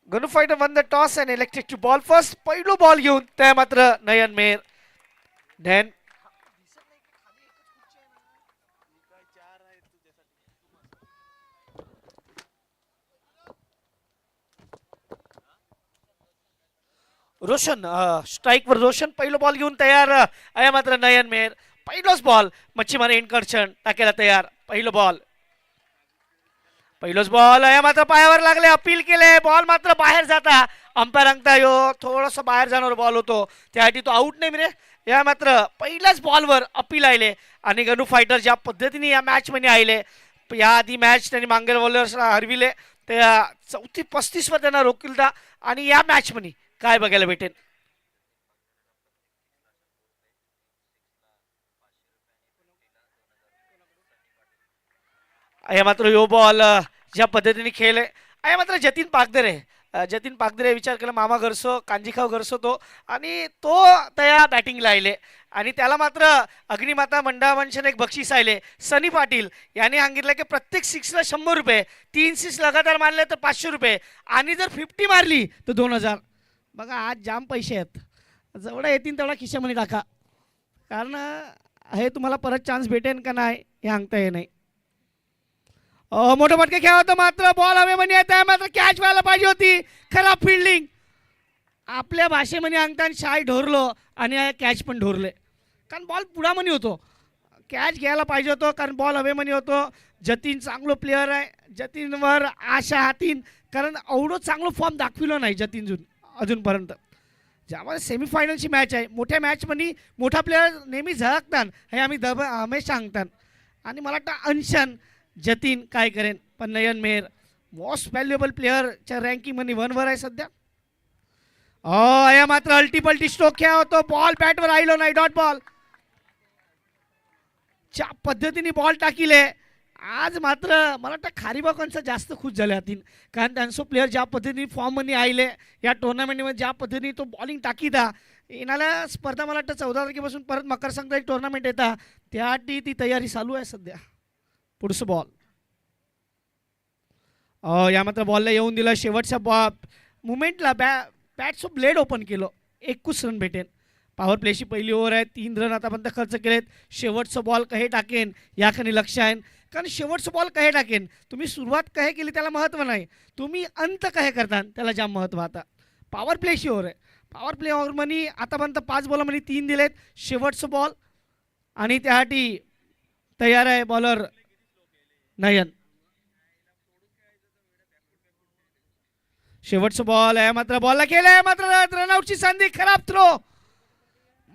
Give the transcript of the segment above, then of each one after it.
Ganu fighter won the toss and elected to bowl first. पहिलो ball घेऊन त्या मात्र नयन मेहर. धॅन रोशन स्ट्राईक वर रोशन पहिलो बॉल घेऊन तयार आहे मात्र नयन मेहर. पहिलोच बॉल मच्छीमार इनकर्षण टाकायला तयार. पहिलो बॉल पहिलोच बॉल आहे मात्र पायावर लागले. अपील केले बॉल मात्र बाहेर जाता. अंपायर अंगता यो थोडस बाहेर जाणार बॉल होतो त्यासाठी तो आउट नाही रे. या मात्र पहिल्याच बॉलवर अपील आले आणि गणू फायटर ज्या पद्धतीने या मॅच मध्ये आले या आधी मॅच त्यांनी मांगेल बॉलर्सला हरविले त्या 34-35 वर त्यांना रोखिलता आणि या मॅच मध्ये काय बघायला भेटेल. या मात्र यो बॉल ज्या पद्धतीने खेळले आहे मात्र जतीन पागदरे. जतीन पागदरे विचार केला मामा घरसो कांजीखाव घरसो तो आणि तो त्या बॅटिंगला आले आणि त्याला मात्र अग्निमाता मंडळावंशन एक बक्षीस आले. सनी पाटील यांनी सांगितलं की प्रत्येक सिक्सला 100 रुपये. 3 सिक्स लगातार मारले तर 500 रुपये आणि जर 50 मारली तर 2000. बघा आज जाम पैसे आहेत. जेवढा येतील तेवढा खिशामध्ये टाका कारण हे तुम्हाला परत चान्स भेटेन का नाही हे सांगता येत नाही. मोठं फटके खेळ होतं मात्र बॉल हवेमध्ये येत आहे मात्र कॅच व्हायला पाहिजे होती. खराब फिल्डिंग आपल्या भाषेमध्ये अंगतान शाय ढोरलो आणि कॅच पण ढोरले कारण बॉल पुढामध्ये होतो. कॅच घ्यायला पाहिजे होतं कारण बॉल हवेमध्ये होतो. जतीन चांगलो प्लेअर आहे. जतीनवर आशा हातीन कारण एवढं चांगलं फॉर्म दाखविलं नाही जतीन अजूनपर्यंत. ज्यामध्ये सेमीफायनलची मॅच आहे मोठ्या मॅचमध्ये मोठा प्लेअर नेहमी झळकतात हे आम्ही हमेशा सांगतात आणि मला वाटतं अंशन जतीन काय करेन पण नयन मेहर मोस्ट व्हॅल्युएबल प्लेअरच्या रँकिंगमध्ये 1वर आहे सध्या. या मात्र अल्टीपल्टी स्ट्रोक खेळा होतो. बॉल बॅटवर राहिलो नाही. डॉट बॉल ज्या पद्धतीने बॉल टाकिले आज मात्र मला वाटतं खारीबाकांचं जास्त खुश झाले हातीन कारण त्यांचं प्लेअर ज्या पद्धतीने फॉर्ममध्ये आले या टुर्नामेंटमध्ये ज्या पद्धतीने तो बॉलिंग टाकीता येणाऱ्या स्पर्धा मला वाटतं 14 तारखेपासून परत मकर संक्रांती टुर्नामेंट येतात त्यासाठी ती तयारी चालू आहे सध्या. पुढचं बॉल या मात्र बॉलला येऊन दिला. शेवटच्या मुमेंटला बॅटचं ब्लेड ओपन केलं. 21 रन भेटेन. पॉवर प्लेची पहिली ओव्हर आहे. 3 रन आतापर्यंत खर्च केलेत. शेवटचं बॉल कहे टाकेन याकडे लक्ष आहे कारण शेवटचं बॉल कहे टाकेन तुम्ही सुरुवात कहे केली त्याला महत्त्व नाही तुम्ही अंत कहे करता त्याला जाम महत्त्व. आता पॉवर प्लेची ओव्हर आहे. पॉवर प्ले ओव्हरमध्ये आतापर्यंत 5 बॉलमध्ये 3 दिलेत. शेवटचं बॉल आणि त्यासाठी तयार आहे बॉलर नयन. शेवटचं बॉल आहे मात्र बॉलला केलंय मात्र रनआउटची संधी. खराब थ्रो.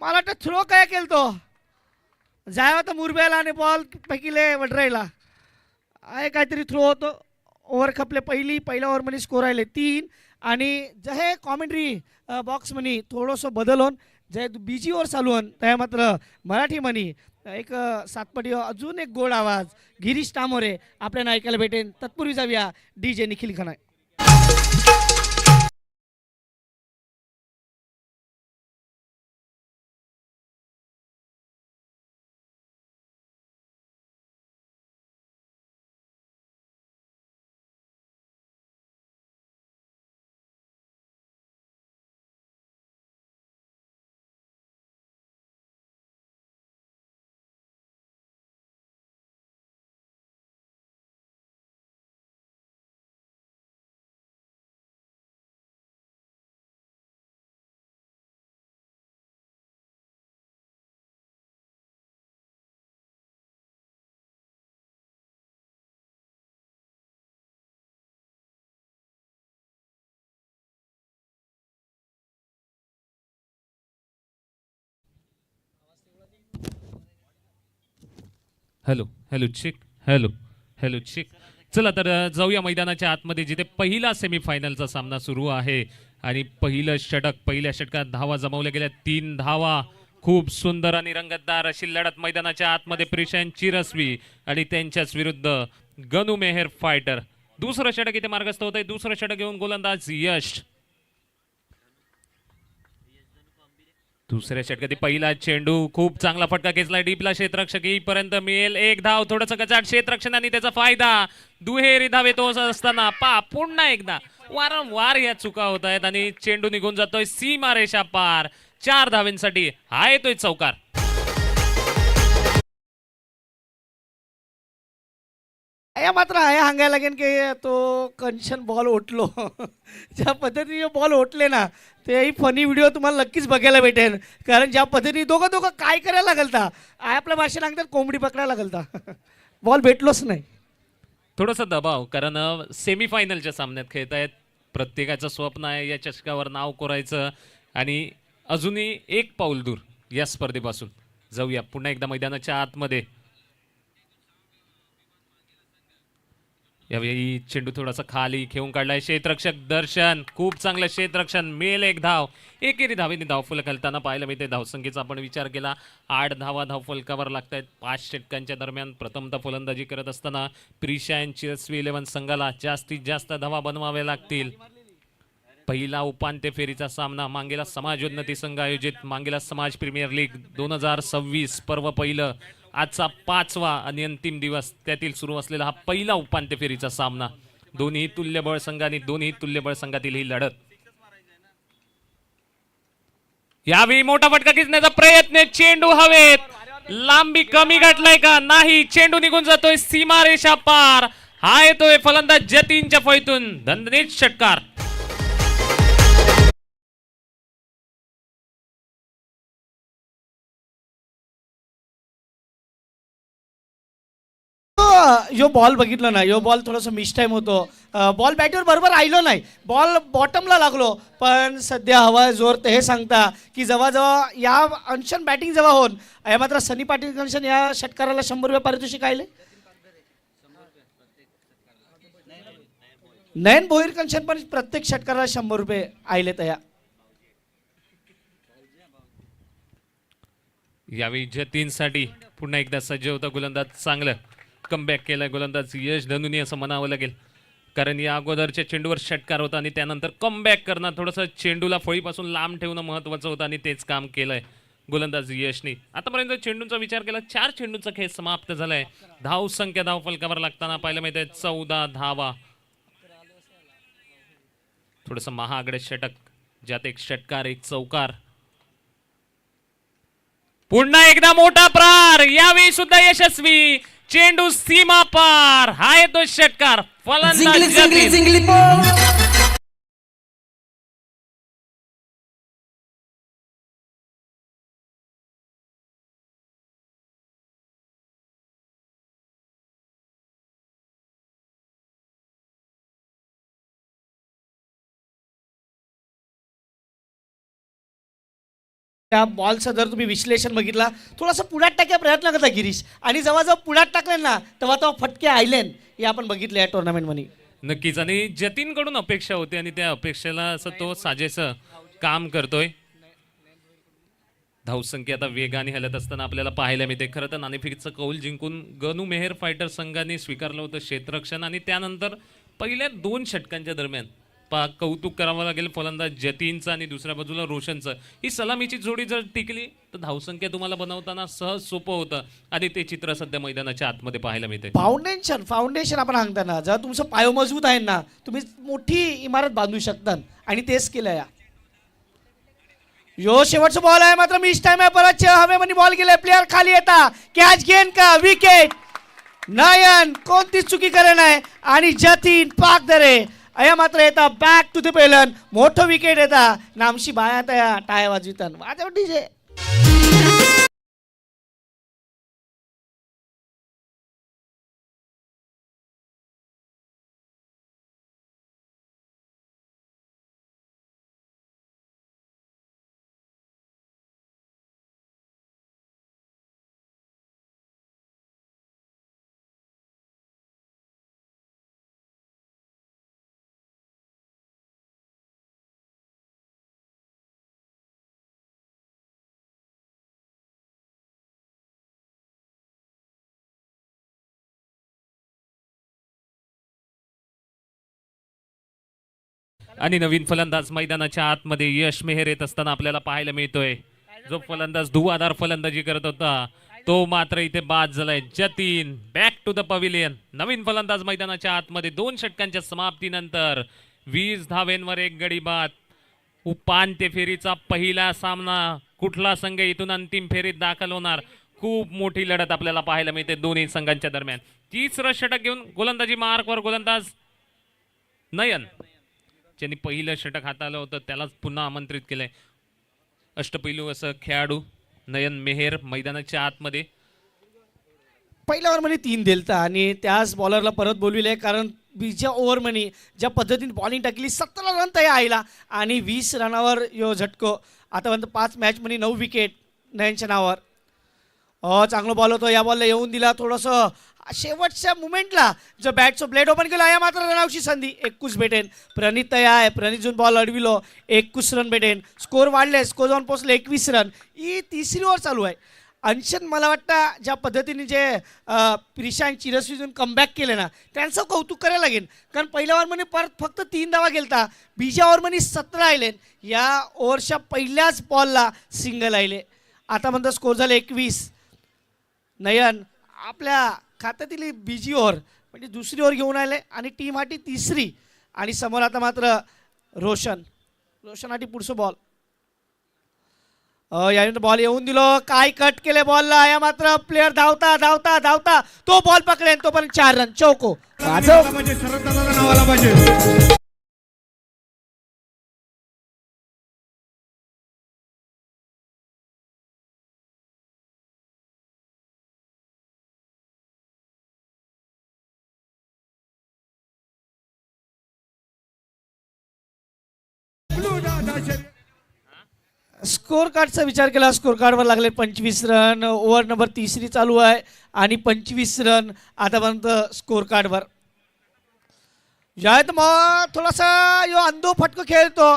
मला वाटतं थ्रो काय केलतो जाय होता मुरब्याला आणि बॉल पैकीले वडरायला आहे काहीतरी थ्रो होतो. ओव्हर खपले पहिल्या ओव्हरमध्ये स्कोर आले 3 आणि जे कॉमेंट्री बॉक्समध्ये थोडंसं बदल होऊन जे बीजी ओव्हर चालू होऊन त्या मात्र मराठीमध्ये एक सातपटी अजून एक गोड आवाज गिरीश तामोरे आपल्याला ऐकायला भेटेन. तत्पूर्वी जाऊया DJ Nikhil खनाय. Hello hello check hello hello चिक. चला तर जाऊया मैदानाच्या आतमध्ये जिथे पहिला सेमीफायनलचा सामना सुरू आहे आणि पहिलं षटक पहिल्या षटकात धावा जमवल्या गेल्या 3 धावा. खूप सुंदर आणि रंगतदार अशी लढत मैदानाच्या आतमध्ये प्रिशन चिरस्वी आणि त्यांच्याच विरुद्ध गणू मेहर फायटर. दुसरं षटक इथे मार्गस्थ होत आहे. दुसरं षटक घेऊन गोलंदाज यश. दुसऱ्या षटकात पहिला चेंडू खूप चांगला फटका खेचला डीपला. क्षेत्ररक्षक येईपर्यंत मिळेल 1 धाव. थोडंसं गजाड क्षेत्ररक्षणाने त्याचा फायदा. दुहेरी धावे तो असताना पुन्हा एकदा वारंवार या चुका होत आहेत आणि चेंडू निघून जातोय सीमारेषा पार. 4 धावेंसाठी हा येतोय चौकार. या मात्र हे सांगायला लागेल की तो कंशन बॉल ओटलो ज्या पद्धतीने बॉल ओटले ना तेही फनी व्हिडिओ तुम्हाला नक्कीच बघायला भेटेल. कारण ज्या पद्धतीने दोघं दोघं काय करायला लागलता आपल्या भाषेत सांगतात कोंबडी पकडायला लागलता बॉल भेटलोच नाही. थोडासा दबाव, कारण सेमीफायनलच्या सामन्यात खेळत आहेत. प्रत्येकाचं स्वप्न आहे या चषकावर नाव कोरायचं आणि अजूनही एक पाऊल दूर या स्पर्धेपासून. जाऊया पुन्हा एकदा मैदानाच्या आतमध्ये. यावेळी चेंडू थोडासा खाली खेळून काढलाय क्षेत्ररक्षक दर्शन. खूप चांगलं क्षेत्ररक्षण, मिळेल एक धाव. एकेरी धावेने धावफलक हलताना पाहायला मिळते. धावसंख्येचा आपण विचार केला 8 धावा धावफलकावर लागत आहेत 5 षटकांच्या दरम्यान. प्रथमतः फलंदाजी करत असताना प्रिशा यांची SV11 संघाला जास्तीत जास्त धावा बनवाव्या लागतील. पहिला उपांत्य फेरीचा सामना मांगेला समाज उन्नती संघ आयोजित मांगेला समाज प्रीमियर लीग 2026 पर्व पहिलं. आजचा 5वा आणि अंतिम दिवस, त्यातील सुरू असलेला हा पहिला उपांत्य फेरीचा सामना. दोन्ही तुल्यबळ संघांनी दोन्ही तुल्यबळ संघातील ही लढत. यावेळी मोठा फटका खेचण्याचा प्रयत्न, चेंडू हवेत, लांबी कमी गाठलाय का नाही, चेंडू निघून जातोय सीमारेषा पार. हा येतोय फलंदाज जतीनच्या फळीतून दणदणीत षटकार. यो बॉल बघितलं ना, यो बॉल थोडंसं मिस टाईम होतो. बॉल बॅटवर बरोबर राहिलो नाही, बॉल बॉटमला लागलो. पण सध्या हवा जोर ते हे सांगता की जेव्हा जेव्हा या अंशन बॅटिंग जेव्हा होऊन या मात्र सनी पाटील कंशन या षटकाराला 100 रुपये पारितोषिक आले. नयन भोईर कंशन पण प्रत्येक षटकाराला 100 रुपये आले. तया यावेळी जतीनसाठी पुन्हा एकदा सज्ज होता गोलंदाज. चांगलं कमबॅक केलाय गोलंदाज यश धनुनी असं म्हणावं लागेल. कारण या अगोदरच्या चेंडूवर षटकार होता आणि त्यानंतर कमबॅक करणं, थोडंसं चेंडूला फळीपासून लांब ठेवणं महत्त्वाचं होतं आणि तेच काम केलंय गोलंदाज यशनी. आतापर्यंत चेंडूंचा विचार केला 4 चेंडूंचा खेळ समाप्त झालाय. धाव संख्या धाव फलकावर लागताना पाहायला मिळते 14 धावा. थोडंसं महागडे षटक, ज्यात एक षटकार एक चौकार. पुन्हा एकदा मोठा प्रहार, यावेळी सुद्धा यशस्वी. चेंडू सीमा पार, हा येतो षटकार. फलंदाज जतीन. त्या बॉलचं जर तुम्ही विश्लेषण बघितला, थोडासा पुढ्यात टाकायचा प्रयत्न करता गिरीश आणि जेव्हा जेव्हा पुढ्यात टाकले ना तेव्हा तेव्हा फटके आयलेन. हे आपण बघितलं या टुर्नामेंटमध्ये नक्कीच. आणि जतीन कडून अपेक्षा होती आणि त्या अपेक्षेला असं तो साजेसं काम करतोय. धावसंख्या आता वेगाने हलत असताना आपल्याला पाहायला मिळते. खरं तर नाणेफेकीचं कौल जिंकून गनू मेहर फायटर संघाने स्वीकारलं होतं क्षेत्ररक्षण आणि त्यानंतर पहिल्या 2 षटकांच्या दरम्यान कौतुक करावं लागेल फलंदाज जतीनचं आणि दुसऱ्या बाजूला रोशनचं. ही सलामीची जोडी जर टिकली तर धावसंख्या तुम्हाला बनवताना सहज सोपं होतं आणि ते चित्र सध्या मैदानाच्या आतमध्ये पाहायला मिळते. फाउंडेशन आपण सांगताना जेव्हा तुमचं पाय मजबूत आहे ना तुम्ही मोठी इमारत बांधू शकता आणि तेच केलं. या यो शेवटचा बॉल आहे मात्र मिस टाइम आहे. परत हवेमध्ये बॉल गेलाय, प्लेयर खाली येता, कॅच घेन का विकेट. नयन कोणतीच चुकी करे नाही आणि जतीन पाक दरे अया मात्र येता बॅक टू द पेलन. मोठं विकेट येता, नामशी बाया तया टाळ्या वाजवितान वाजव डीजे. आणि नवीन फलंदाज मैदानाच्या आतमध्ये यश मेहर येत असताना आपल्याला पाहायला मिळतोय. जो फलंदाज धुवाधार फलंदाजी करत होता तो मात्र इथे बाद झालाय. Jatin back to the pavilion. नवीन फलंदाज मैदानाच्या आतमध्ये 2 षटकांच्या समाप्तीनंतर 20 धावेंवर एक गडी बाद. उपांत्य फेरीचा पहिला सामना. कुठला संघ इथून अंतिम फेरीत दाखल होणार? खूप मोठी लढत आपल्याला पाहायला मिळते दोन्ही संघांच्या दरम्यान. तिसरं षटक घेऊन गोलंदाजी मार्कवर गोलंदाज नयन, ज्यांनी पहिलं षटक हाताळलं होतं त्यालाच पुन्हा आमंत्रित केलंय. अष्टपैलू असं खेळाडू नयन मेहेर मैदानाच्या आतमध्ये. पहिल्या ओव्हरमध्ये 3 दिलता आणि त्याच बॉलरला परत बोलविले, कारण बीच्या ओव्हरमध्ये ज्या पद्धतीने बॉलिंग टाकली 17 रन तयार आईला आणि 20 रनावर यो झटको. आतापर्यंत 5 मॅचमध्ये 9 विकेट नयनच्या नावावर. चांगला बॉल होतो. या बॉलला येऊन दिला थोडंसं शेवटच्या मुमेंटला जो बॅटचं ब्लेड ओपन केला, या मात्र रनावची संधी. 21 भेटेन. प्रणित तयार आहे. प्रणित जून बॉल अडविलो 21 रन भेटेन. स्कोर वाढले, स्कोर जाऊन पोचले 21 रन. ही तिसरी ओव्हर चालू आहे. अंशन मला वाटतं ज्या पद्धतीने जे प्रिशांत चिरस्वीजून कमबॅक केले ना, त्यांचं कौतुक करायला लागेल, कारण पहिल्या ओव्हरमध्ये परत फक्त 3 धावा गेलता. बीच्या ओव्हरमध्ये 17 आले. या ओव्हरच्या पहिल्याच बॉलला सिंगल आले. आतापर्यंत स्कोर झाले 21. नयन आपल्या खात्यातील बीजी ओव्हर म्हणजे दुसरी ओव्हर घेऊन आले आणि टीम हाटी तिसरी. आणि समोर आता मात्र रोशन हाटी पुढचं बॉल. यानंतर बॉल येऊन दिलो, काय कट केले बॉलला. या मात्र प्लेअर धावता धावता धावता तो बॉल पकडेन, तो पण 4 रन चौको. स्कोर कार्डचा विचार केला, स्कोर कार्डवर लागले 25 रन. ओव्हर नंबर तिसरी चालू आहे आणि 25 रन आतापर्यंत स्कोर कार्डवर. यात मग थोडासा यो अंधो फटको खेळतो,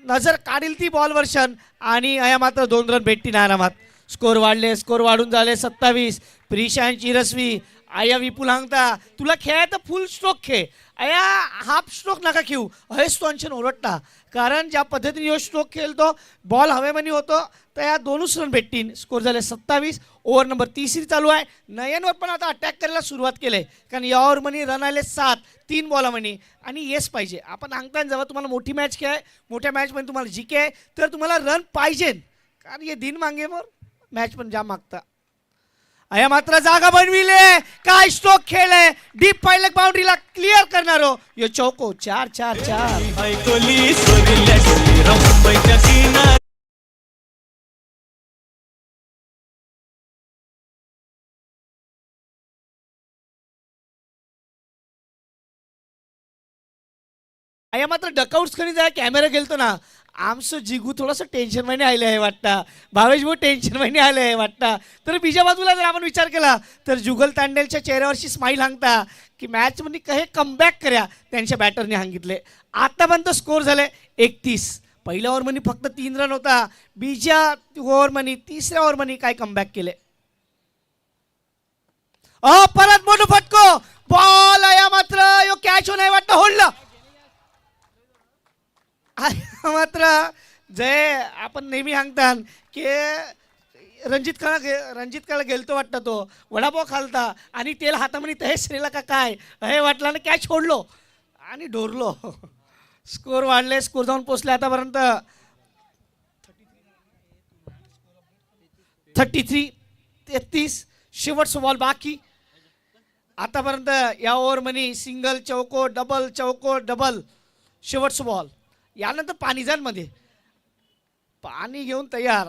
नजर काढील ती बॉल वर्षन आणि या मात्र 2 रन भेटतील आरामात. स्कोर वाढले, स्कोर वाढून झाले 27. प्रिशांत चिरस्वी आया विपुल हांगता, तुला खेळायचं फुल स्ट्रोक खेळ, आया हाफ स्ट्रोक नका खेळू. हेच तो अंशन ओरडता, कारण ज्या पद्धतीने यो स्ट्रोक खेळतो बॉल हवेमध्ये होतो तर या 2 रन भेटतील. स्कोर झाले 27. ओव्हर नंबर तिसरी चालू आहे. नयनवर पण आता अटॅक करायला सुरुवात केली आहे, कारण या ओव्हरमध्ये रन आले 7 3 बॉलामध्ये. आणि येस पाहिजे. आपण सांगताना जेव्हा तुम्हाला मोठी मॅच खेळ, मोठ्या मॅचमध्ये तुम्हाला जिके आहे तर तुम्हाला रन पाहिजे, कारण हे दिन मागे मग मॅच पण जाम मागता. आया मात्र जागा बनविले, काय स्ट्रोक खेळले, डीप पायलक बाउंड्रीला क्लिअर करणारो यो चौको. 4-4-4. आया मात्र डकआउट्स कधी जाय कॅमेरा गेलतो ना, आमचं जिगू थोडंसं टेन्शन मध्ये आले आहे वाटतं. भावेश भाऊ टेन्शन मध्ये आले आहे वाटतं. तर बीजा बाजूला जर आपण विचार केला तर जुगल तांडेलच्या चेहऱ्यावरची स्माईल हांगता की मॅचमध्ये काही कमबॅक कर्या त्यांच्या बॅटरने सांगितले. आतापर्यंत स्कोर झाले 31. पहिल्या ओव्हरमध्ये फक्त 3 रन होता. बीजा ओव्हरमध्ये तिसऱ्या ओव्हरमध्ये काय कमबॅक केले. परत मोठं फटको बॉल या मात्र यो कॅच होणार वाटतं, होल्ड मात्र जय आपण नेहमी सांगतात की रणजित काळा गेलतो वाटतं, तो वडापाव खालता आणि तेल हातामध्ये ते श्रीला का काय हे वाटलं ना, कॅच सोडलो आणि डोरलो. स्कोर वाढले, स्कोर जाऊन पोचले आतापर्यंत 33. शेवटचा बॉल बाकी. आतापर्यंत या ओव्हरमध्ये सिंगल चौको डबल शेवटचा बॉल. यानंतर पाणीजांमध्ये पाणी घेऊन तयार.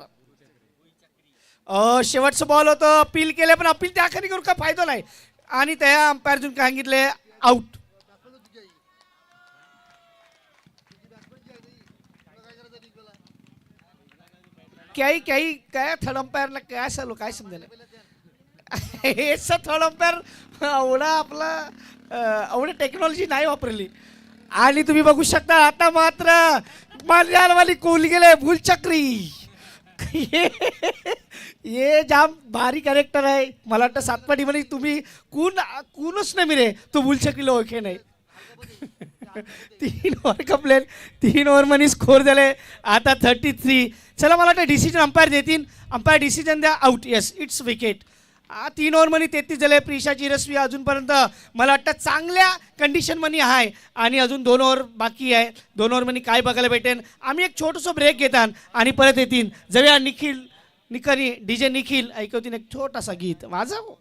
शेवटचं बॉल होतं, अपील केले पण अपील त्या खाली करून काय फायदा नाही आणि त्या अंपायरतून काय सांगितले आउट. काय थर्ड अंपायरला काय चालू काय समजेल. हेच थर्ड अंपायर एवढा आपला एवढी टेक्नॉलॉजी नाही वापरली. आणि तुम्ही बघू शकता आता मात्र मल्याळवाली कोहली गेले भूलचक्री. ये जाम भारी कॅरेक्टर आहे. मला वाटतं 7 मध्ये तुम्ही कोणच नाही मिळे तो भूलचक्रीला ओळखे नाही. 3 ओव्हर कंप्लेन, 3 ओव्हरमध्ये स्कोर झाले आता 33. चला मला वाटतं डिसिजन अंपायर देतील. अंपायर डिसिजन द्या, आउट. Yes, it's wicket. 3 ओव्हरमध्ये 33 झाले. प्रिशा चिरस्वी अजूनपर्यंत मला वाटतं चांगल्या कंडिशनमध्ये आहे आणि अजून 2 ओव्हर बाकी आहे. 2 ओव्हरमध्ये काय बघायला भेटेल. आम्ही एक छोटंसं ब्रेक घेतात आणि परत येतील. जाऊया निखिल डीजे निखिल ऐकवतील एक छोटासा गीत माझं.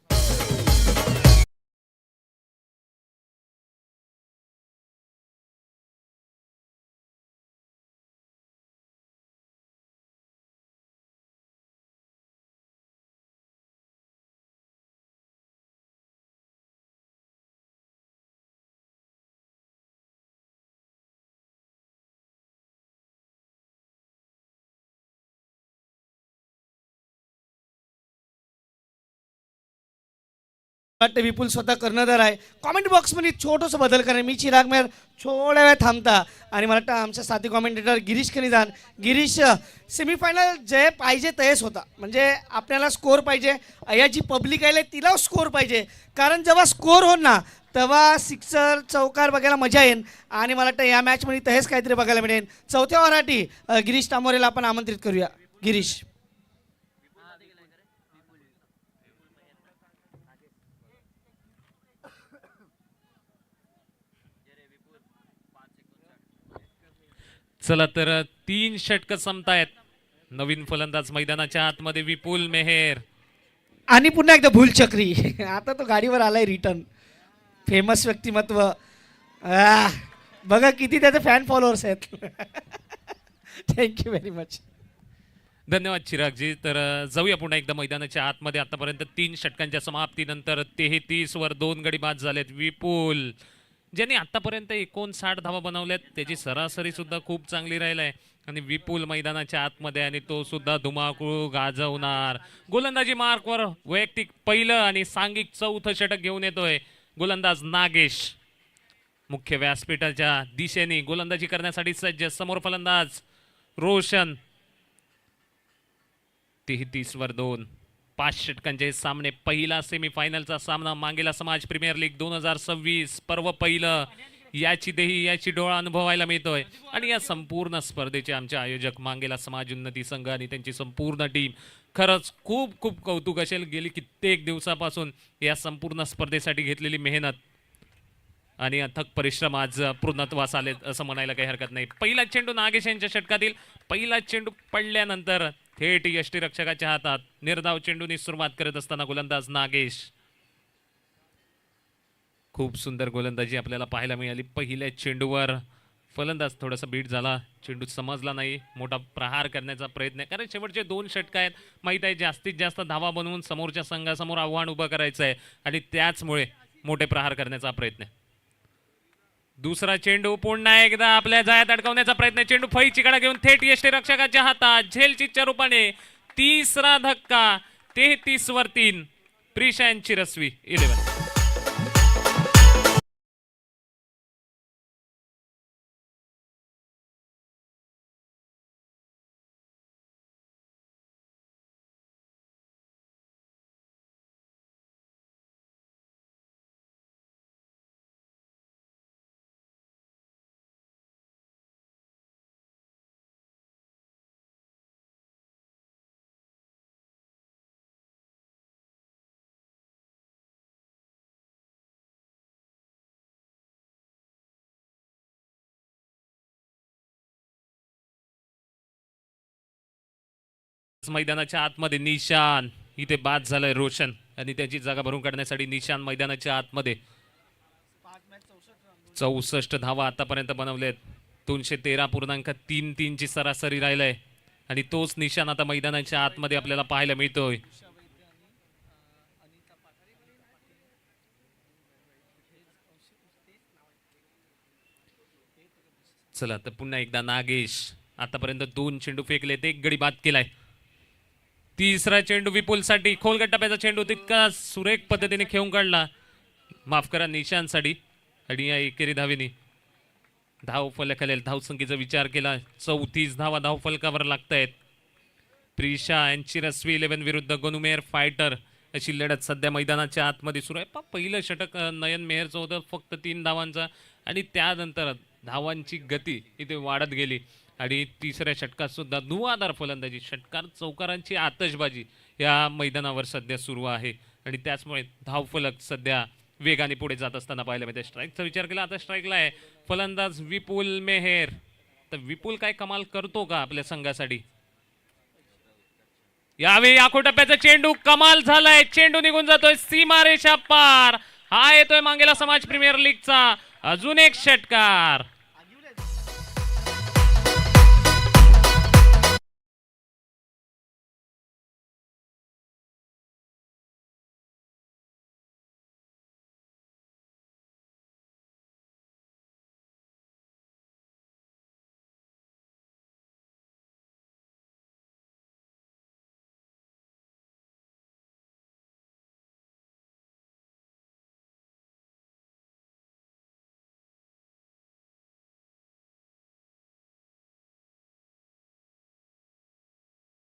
वाटतं विपुल स्वतः कर्णधार आहे. कॉमेंट बॉक्समध्ये छोटंसं बदल करा. मी चिराग मेहर थोड्या वेळ थांबता आणि मला वाटतं आमच्या साथी कॉमेंटेटर गिरीश खनिजान. गिरीश, सेमीफायनल जे पाहिजे तयच होता. म्हणजे आपल्याला स्कोअर पाहिजे. या जी पब्लिक आहे तिला स्कोअर पाहिजे. कारण जेव्हा स्कोअर होईल ना तेव्हा सिक्सर चौकार बघायला मजा येईल आणि मला वाटतं या मॅचमध्ये तहेच काहीतरी बघायला मिळेल. चौथ्या ओव्हरसाठी गिरीश तांबोरेला आपण आमंत्रित करूया. गिरीश. चला तर 3 षटकं संपतायत. नवीन फलंदाज मैदानाच्या आतमध्ये विपुल मेहेर. आणि पुन्हा एकदा भूलचक्री. आता तो गाडीवर आलाय रिटर्न. फेमस व्यक्तिमत्व. बघा किती त्याचे फॅन फॉलोअर्स आहेत. Thank you very much. धन्यवाद चिरागजी. तर जाऊया पुन्हा एकदा मैदानाच्या आतमध्ये. आतापर्यंत 3 षटकांच्या समाप्तीनंतर 33 वर 2 गडी बाद झालेत. विपुल ज्यांनी आतापर्यंत 59 धावा बनवल्यात त्याची सरासरी सुद्धा खूप चांगली राहिली आहे आणि विपुल मैदानाच्या आतमध्ये आणि तो सुद्धा धुमाकूळ गाजवणार. गोलंदाजी मार्कवर वैयक्तिक पहिलं आणि सांघिक चौथं षटक घेऊन येतोय गोलंदाज नागेश. मुख्य व्यासपीठाच्या दिशेने गोलंदाजी करण्यासाठी सज्ज. समोर फलंदाज रोशन. 33 वर 2. 5 षटकांचे सामने. पहिला सेमीफायनलचा सामना मांगेला समाज प्रीमियर लीग 2026 पर्व पहिलं. याची देही याची डोळा अनुभवायला मिळतोय आणि या संपूर्ण स्पर्धेचे आमचे आयोजक मांगेला समाज उन्नती संघ आणि त्यांची संपूर्ण टीम. खरंच खूप खूप कौतुक असेल. गेली कित्येक दिवसापासून या संपूर्ण स्पर्धेसाठी घेतलेली मेहनत आणि अथक परिश्रम आज पूर्णत्वास आले असं म्हणायला काही हरकत नाही. पहिला चेंडू नागेश यांच्या षटकातील. पहिला चेंडू पडल्यानंतर थेट यष्टीरक्षकाच्या हातात. निर्धाव चेंडूनी सुरुवात करत असताना गोलंदाज नागेश. खूप सुंदर गोलंदाजी आपल्याला पाहायला मिळाली. पहिल्या चेंडूवर फलंदाज थोडासा बीट झाला. चेंडू समजला नाही. मोठा प्रहार करण्याचा प्रयत्न आहे कारण शेवटचे 2 षटक आहेत. माहीत आहे जास्तीत जास्त धावा बनवून समोरच्या संघासमोर आव्हान उभं करायचं आहे आणि त्याचमुळे मोठे प्रहार करण्याचा प्रयत्न आहे. दुसरा चेंडू पुन्हा एकदा आपल्या जाळ्यात अडकवण्याचा प्रयत्न. चेंडू फळी चिकडा घेऊन थेट यष्टीरक्षकाच्या हातात. झेलचीच्या रूपाने तिसरा धक्का. 33 वर 3. प्रिशा यांची रसवी 11. मैदानाच्या आतमध्ये निशान. इथे बाद झालाय रोशन आणि त्याची जागा भरून काढण्यासाठी निशान मैदानाच्या आतमध्ये. 64 धावा आतापर्यंत बनवलेत. 213.33 ची सरासरी राहिलंय आणि तोच निशान आता मैदानाच्या आतमध्ये आपल्याला पाहायला मिळतोय. चला तर पुन्हा एकदा नागेश. आतापर्यंत 2 चेंडू फेकलेत. 1 गडी बाद केलाय. तिसरा चेंडू विपुलसाठी. खोलगट टप्प्याचा चेंडू तितका सुरेख पद्धतीने खेळून काढला. माफ करा निशांसाठी आणि या एकेरी धावेनी धाव फलकाखालील धावसंख्येचा विचार केला. 34 धावा धाव फलकावर लागतायत. प्रिशा यांची रसवी 11 विरुद्ध गनुमेर फायटर अशी लढत सध्या मैदानाच्या आतमध्ये सुरू आहे. पहिलं षटक नयन मेहरचं होतं फक्त 3 धावांचा आणि त्यानंतर धावांची गती इथे वाढत गेली आणि तिसऱ्या षटकात सुद्धा धुवाधार फलंदाजी. षटकार चौकारांची आतषबाजी या मैदानावर सध्या सुरू आहे आणि त्याचमुळे धावफलक सध्या वेगाने पुढे जात असताना पाहायला मिळते. स्ट्राईकचा विचार केला आता स्ट्राईकला आहे फलंदाज विपुल मेहेर. तर विपुल काय कमाल करतो का आपल्या संघासाठी? यावेळी आखो टप्प्याचा चेंडू कमाल झालाय, चेंडू निघून जातोय सीमारेषा पार. हा येतोय मांगेला समाज प्रीमियर लीगचा अजून एक षटकार.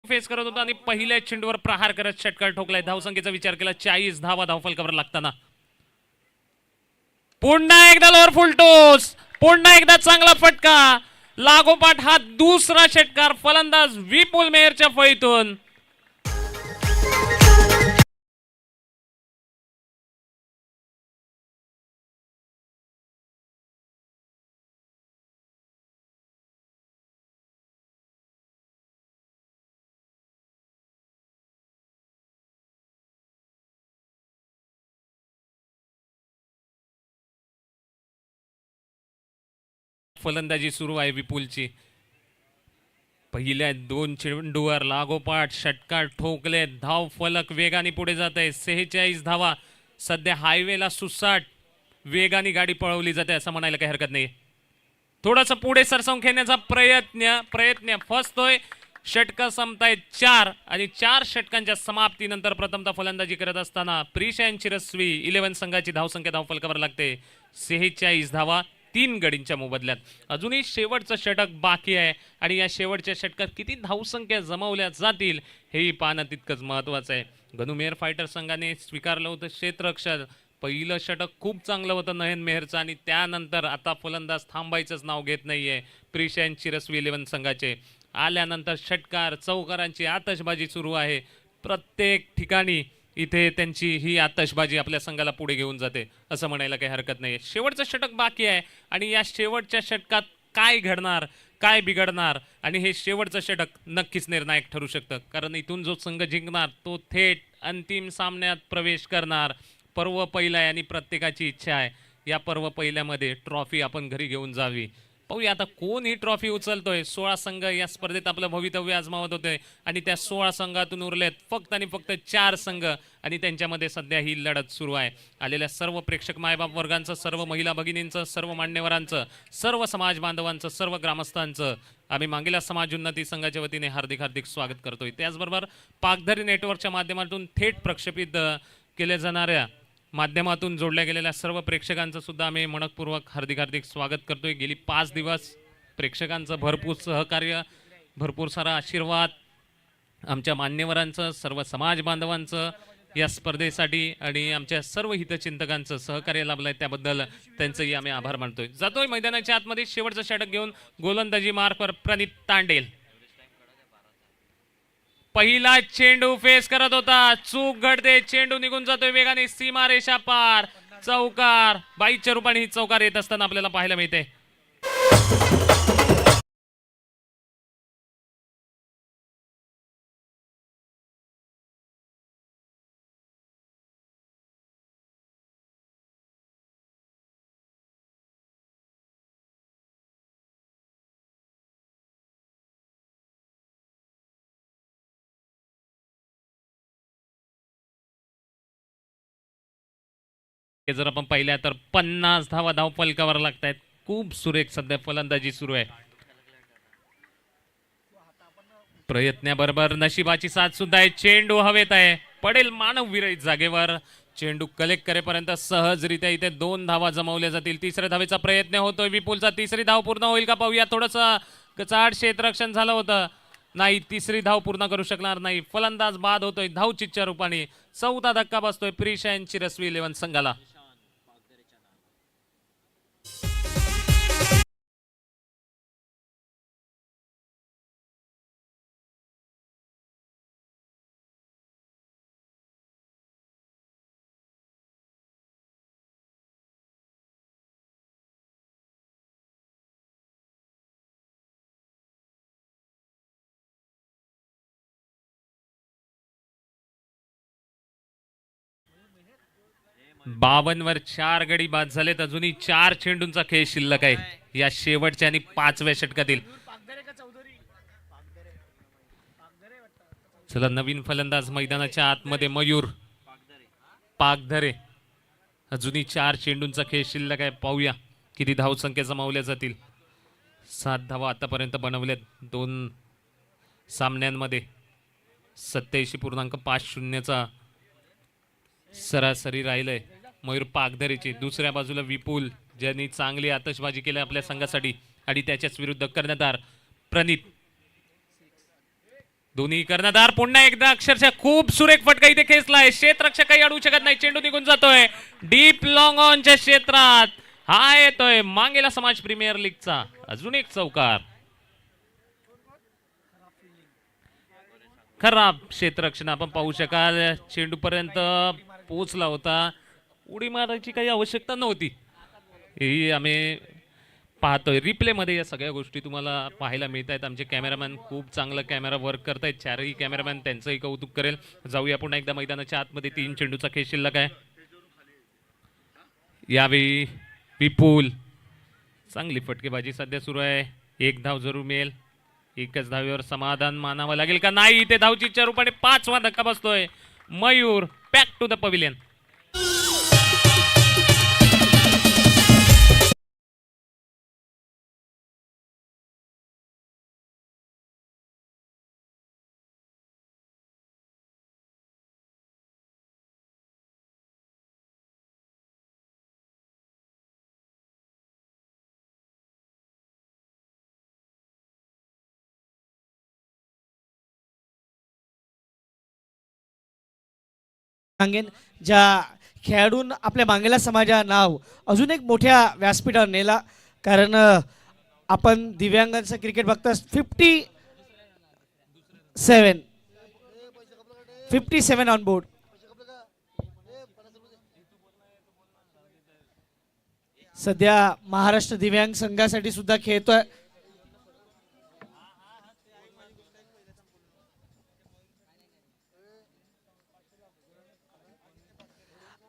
फेस करत होता आणि पहिल्या चेंडूवर प्रहार करत षटकार ठोकलाय. धावसंख्येचा विचार केला 40 धावा धावफलकावर लागताना पुन्हा एकदा लोअर फुलटोस, पुन्हा एकदा चांगला फटका लागोपाठ. हा दुसरा षटकार फलंदाज विपुल मेहरच्या फळीतून. फलंदाजी सुरू आहे विपुलची. पहिल्या 2 चेंडूवर लागोपाठ षटकार ठोकले. धाव फलक वेगाने पुढे जात आहे. 46 धावा. सध्या हायवेला सुसाट वेगाने गाडी पळवली जाते असं म्हणायला काही हरकत नाही. थोडंसं पुढे सरसावून खेळण्याचा प्रयत्न फसतोय. षटकं संपतायत 4 आणि 4 षटकांच्या समाप्तीनंतर प्रथमतः फलंदाजी करत असताना प्रिशांत चिरस्वी 11 संघाची धावसंख्या धावफलकावर लागते 46 धावा 3 गडींच्या मोबदल्यात. अजूनही शेवटचं षटक बाकी आहे आणि या शेवटच्या षटकात किती धावसंख्या जमवल्या जातील हेही पाहणं तितकंच महत्त्वाचं आहे. गनुमेर फायटर संघाने स्वीकारलं होतं क्षेत्ररक्षण. पहिलं षटक खूप चांगलं होतं नयन मेहरचं आणि त्यानंतर आता फलंदाज थांबायचंच नाव घेत नाहीये. प्रिशांत चिरस्वी 11 संघाचे आल्यानंतर षटकार चौकारांची आतषबाजी सुरू आहे. प्रत्येक ठिकाणी इथे त्यांची ही आतषबाजी आपल्या संघाला पुढे घेऊन जाते असं म्हणायला काही हरकत नाही. शेवटचं षटक बाकी आहे आणि या शेवटच्या षटकात काय घडणार, काय बिघडणार आणि हे शेवटचं षटक नक्कीच निर्णायक ठरू शकतं. कारण इथून जो संघ जिंकणार तो थेट अंतिम सामन्यात प्रवेश करणार. पर्व पहिला आहे आणि प्रत्येकाची इच्छा आहे या पर्व पहिल्यामध्ये ट्रॉफी आपण घरी घेऊन जावी. पाहूया आता कोण ही ट्रॉफी उचलतोय. 16 संघ या स्पर्धेत आपलं भवितव्य आजमावत होते आणि त्या 16 संघातून उरलेत फक्त आणि फक्त 4 संघ आणि त्यांच्यामध्ये सध्या ही लढत सुरू आहे. आलेल्या सर्व प्रेक्षक मायबाप वर्गांचं, सर्व महिला भगिनींचं, सर्व मान्यवरांचं, सर्व समाज बांधवांचं, सर्व ग्रामस्थांचं आम्ही मांगेला समाज उन्नती संघाच्या वतीने हार्दिक हार्दिक स्वागत करतोय. त्याचबरोबर पाकधरी नेटवर्कच्या माध्यमातून थेट प्रक्षेपित केल्या जाणाऱ्या माध्यमातून जोडल्या गेलेल्या सर्व प्रेक्षकांचं सुद्धा आम्ही मनपूर्वक हार्दिक हार्दिक स्वागत करतोय. गेली 5 दिवस प्रेक्षकांचं भरपूर सहकार्य, भरपूर सारा आशीर्वाद, आमच्या मान्यवरांचं, सर्व समाज बांधवांचं या स्पर्धेसाठी आणि आमच्या सर्व हितचिंतकांचं सहकार्य लाभलंय त्याबद्दल त्यांचंही आम्ही आभार मानतोय. जातोय मैदानाच्या आतमध्ये शेवटचं षटक घेऊन गोलंदाजी मार्कवर प्रणित तांडेल. पहिला चेंडू फेस करत होता, चूक घडते, चेंडू निघून जातोय वेगाने सीमारेषा पार. चौकार बाईच्या रूपाने ही चौकार येत असताना आपल्याला पाहायला मिळते. जर आपण पाहिल्या तर 50 धावा धाव फलकावर लागतायत. खूप सुरेख सध्या फलंदाजी सुरू आहे. प्रयत्नाबरोबर नशिबाची साथ सुद्धा आहे. चेंडू हवेत आहे, पडेल मानव विरहित जागेवर. चेंडू कलेक्ट करेपर्यंत सहजरित्या इथे 2 धावा जमवल्या जातील. तिसऱ्या धावेचा प्रयत्न होतोय विपुलचा. तिसरी धाव पूर्ण होईल का पाहूया. थोडंसं कचाड क्षेत्ररक्षण झालं होतं, नाही तिसरी धाव पूर्ण करू शकणार नाही. फलंदाज बाद होतोय धावचितच्या रूपाने. 4था धक्का बसतोय प्रिशांत चिरस्वी 11 संघाला. 52 वर 4 गडी बाद झालेत. अजूनही 4 चेंडूंचा खेळ शिल्लक आहे या शेवटच्या आणि 5व्या षटकातील. चला नवीन फलंदाज मैदानाच्या आतमध्ये मयूर पागधरे. अजूनही 4 चेंडूंचा खेळ शिल्लक आहे. पाहूया किती धावसंख्या जमावल्या जातील. 7 धावा आतापर्यंत बनवल्यात 2 सामन्यांमध्ये. 87.50चा सरासरी राहिलंय मयूर पागधरेची. दुसऱ्या बाजूला विपुल ज्यांनी चांगली आतषबाजी केली आपल्या संघासाठी आणि त्याच्याच विरुद्ध कर्णधार प्रणित. दोन्ही कर्णधार पुन्हा एकदा अक्षरशः खूप सुरेख फटका इथे खेचलाय. क्षेत्ररक्षक काही अडवू शकत नाही. चेंडू निघून जातोय डीप लॉंग ऑनच्या क्षेत्रात. हा येतोय मांगेला समाज प्रीमियर लीगचा अजून एक चौकार. खराब क्षेत्ररक्षण आपण पाहू शकाल. चेंडू पर्यंत पोहोचला होता. उडी मारायची काही आवश्यकता नव्हती. ही आम्ही पाहतोय रिप्ले मध्ये या सगळ्या गोष्टी तुम्हाला पाहायला मिळत आहेत. आमचे कॅमेरामॅन खूप चांगलं कॅमेरा वर्क करतायत. चारही कॅमेरामॅन त्यांचंही कौतुक करेल. जाऊया पुन्हा एकदा मैदानाच्या आतमध्ये. 3 चेंडूचा खेळ शिल्लक आहे. यावेळी विपुल चांगली फटकेबाजी सध्या सुरू आहे. 1 धाव जरूर मिळेल. एकच धावेवर समाधान मानावं लागेल का नाही. ते धावचीच्या रूपाने 5वा धक्का बसतोय. Mayur back to the pavilion. सांगेन ज्या खेळाडून आपल्या मांगेला समाजा नाव अजून एक मोठ्या व्यासपीठावर नेला. कारण आपण दिव्यांगांचं क्रिकेट बघता. 57 ऑन बोर्ड. सध्या महाराष्ट्र दिव्यांग संघासाठी सुद्धा खेळतोय.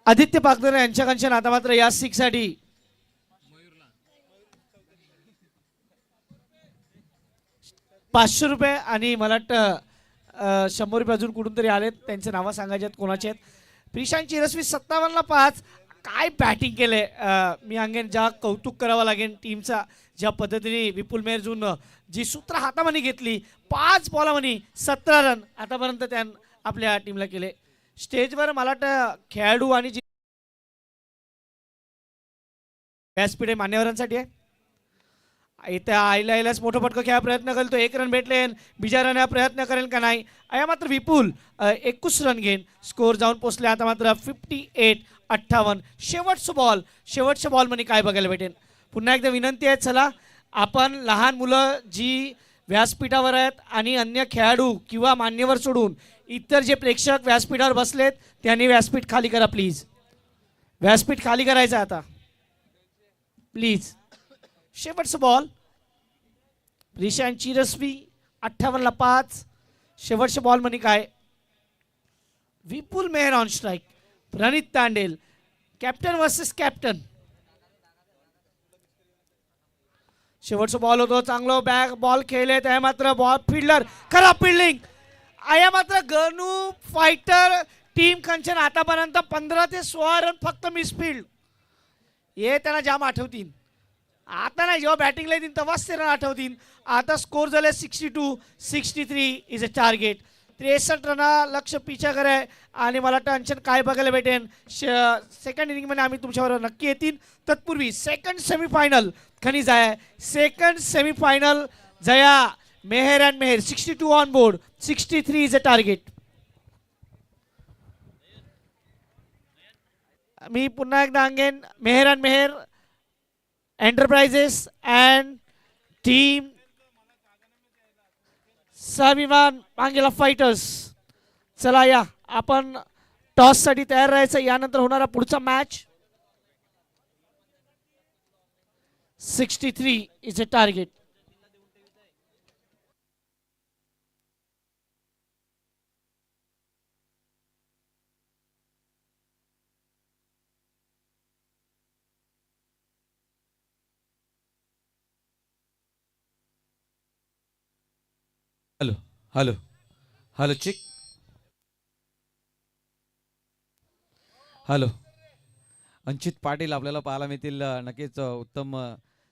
आदित्य पागधरे यांच्या कंचन आता मात्र या 6 साठी ₹500 आणि मला वाटतं ₹100 अजून कुठून तरी आलेत. त्यांचे नावं सांगायचे आहेत कोणाचे आहेत. प्रिशांत चिरस्वी 57ला 5. काय बॅटिंग केलंय. मी अंगेन ज्या कौतुक करावं लागेल टीमचा. ज्या पद्धतीने विपुल मेहरजून जी सूत्र हातामध्ये घेतली. 5 बॉलामध्ये 17 रन आतापर्यंत त्यानं आपल्या टीमला केले. स्टेजवर मला वाटतं खेळाडू आणि जी व्यासपीठ मान्यवरांसाठी आहे. इथे आईलाच मोठं फटकं खेळा प्रयत्न करेल तो. 1 रन भेटले. बिजा रन प्रयत्न करेल का नाही. या मात्र विपुल 21 रन घेऊन स्कोर जाऊन पोचले. आता मात्र 58-58. शेवटचं बॉल मध्ये काय बघायला भेटेल. पुन्हा एकदा विनंती आहे. चला आपण लहान मुलं जी व्यासपीठावर आहेत आणि अन्य खेळाडू किंवा मान्यवर सोडून इतर जे प्रेक्षक व्यासपीठावर बसलेत त्यांनी व्यासपीठ खाली करा प्लीज. व्यासपीठ खाली करायचं आता प्लीज. शेवटचं बॉल. प्रिशांत चिरस्वी 58ला 5. शेवटच्या बॉल मध्ये काय. Vipul Mehar on strike. Pranit Tandel captain versus captain. शेवटचा बॉल होतो. चांगलं बॅक बॉल खेळले. त्या मात्र बॉल फिल्डर खराब फिल्डिंग. आया मात्र गनू फायटर टीम कंचन आतापर्यंत 15 ते 16 रन फक्त मिसफिल्ड. हे त्यांना जाम आठवतील. आता नाही जेव्हा बॅटिंगला येतील तेव्हाच ते रन आठवतील. आता स्कोर झाले 62-63 इज अ टार्गेट. 63 रना लक्ष पिछा करे. आणि मला टेन्शन काय बघायला भेटेन सेकंड इनिंगमध्ये आम्ही तुमच्यावर नक्की येतील. तत्पूर्वी सेकंड सेमीफायनल खनी जाय. Second semifinal Jaya Mehar and Mehar 62 on board. 63 is a target. मी पुन्हा एकदा again Mehar and Mehar enterprises and team Swabhiman Mangela fighters. चला या आपण टॉस साठी तयार राहायचं. यानंतर होणारा पुढचा match. 63 is a target. Hello hello check hello Anchit Patil आपल्याला पाहायला मिळतील. नक्कीच उत्तम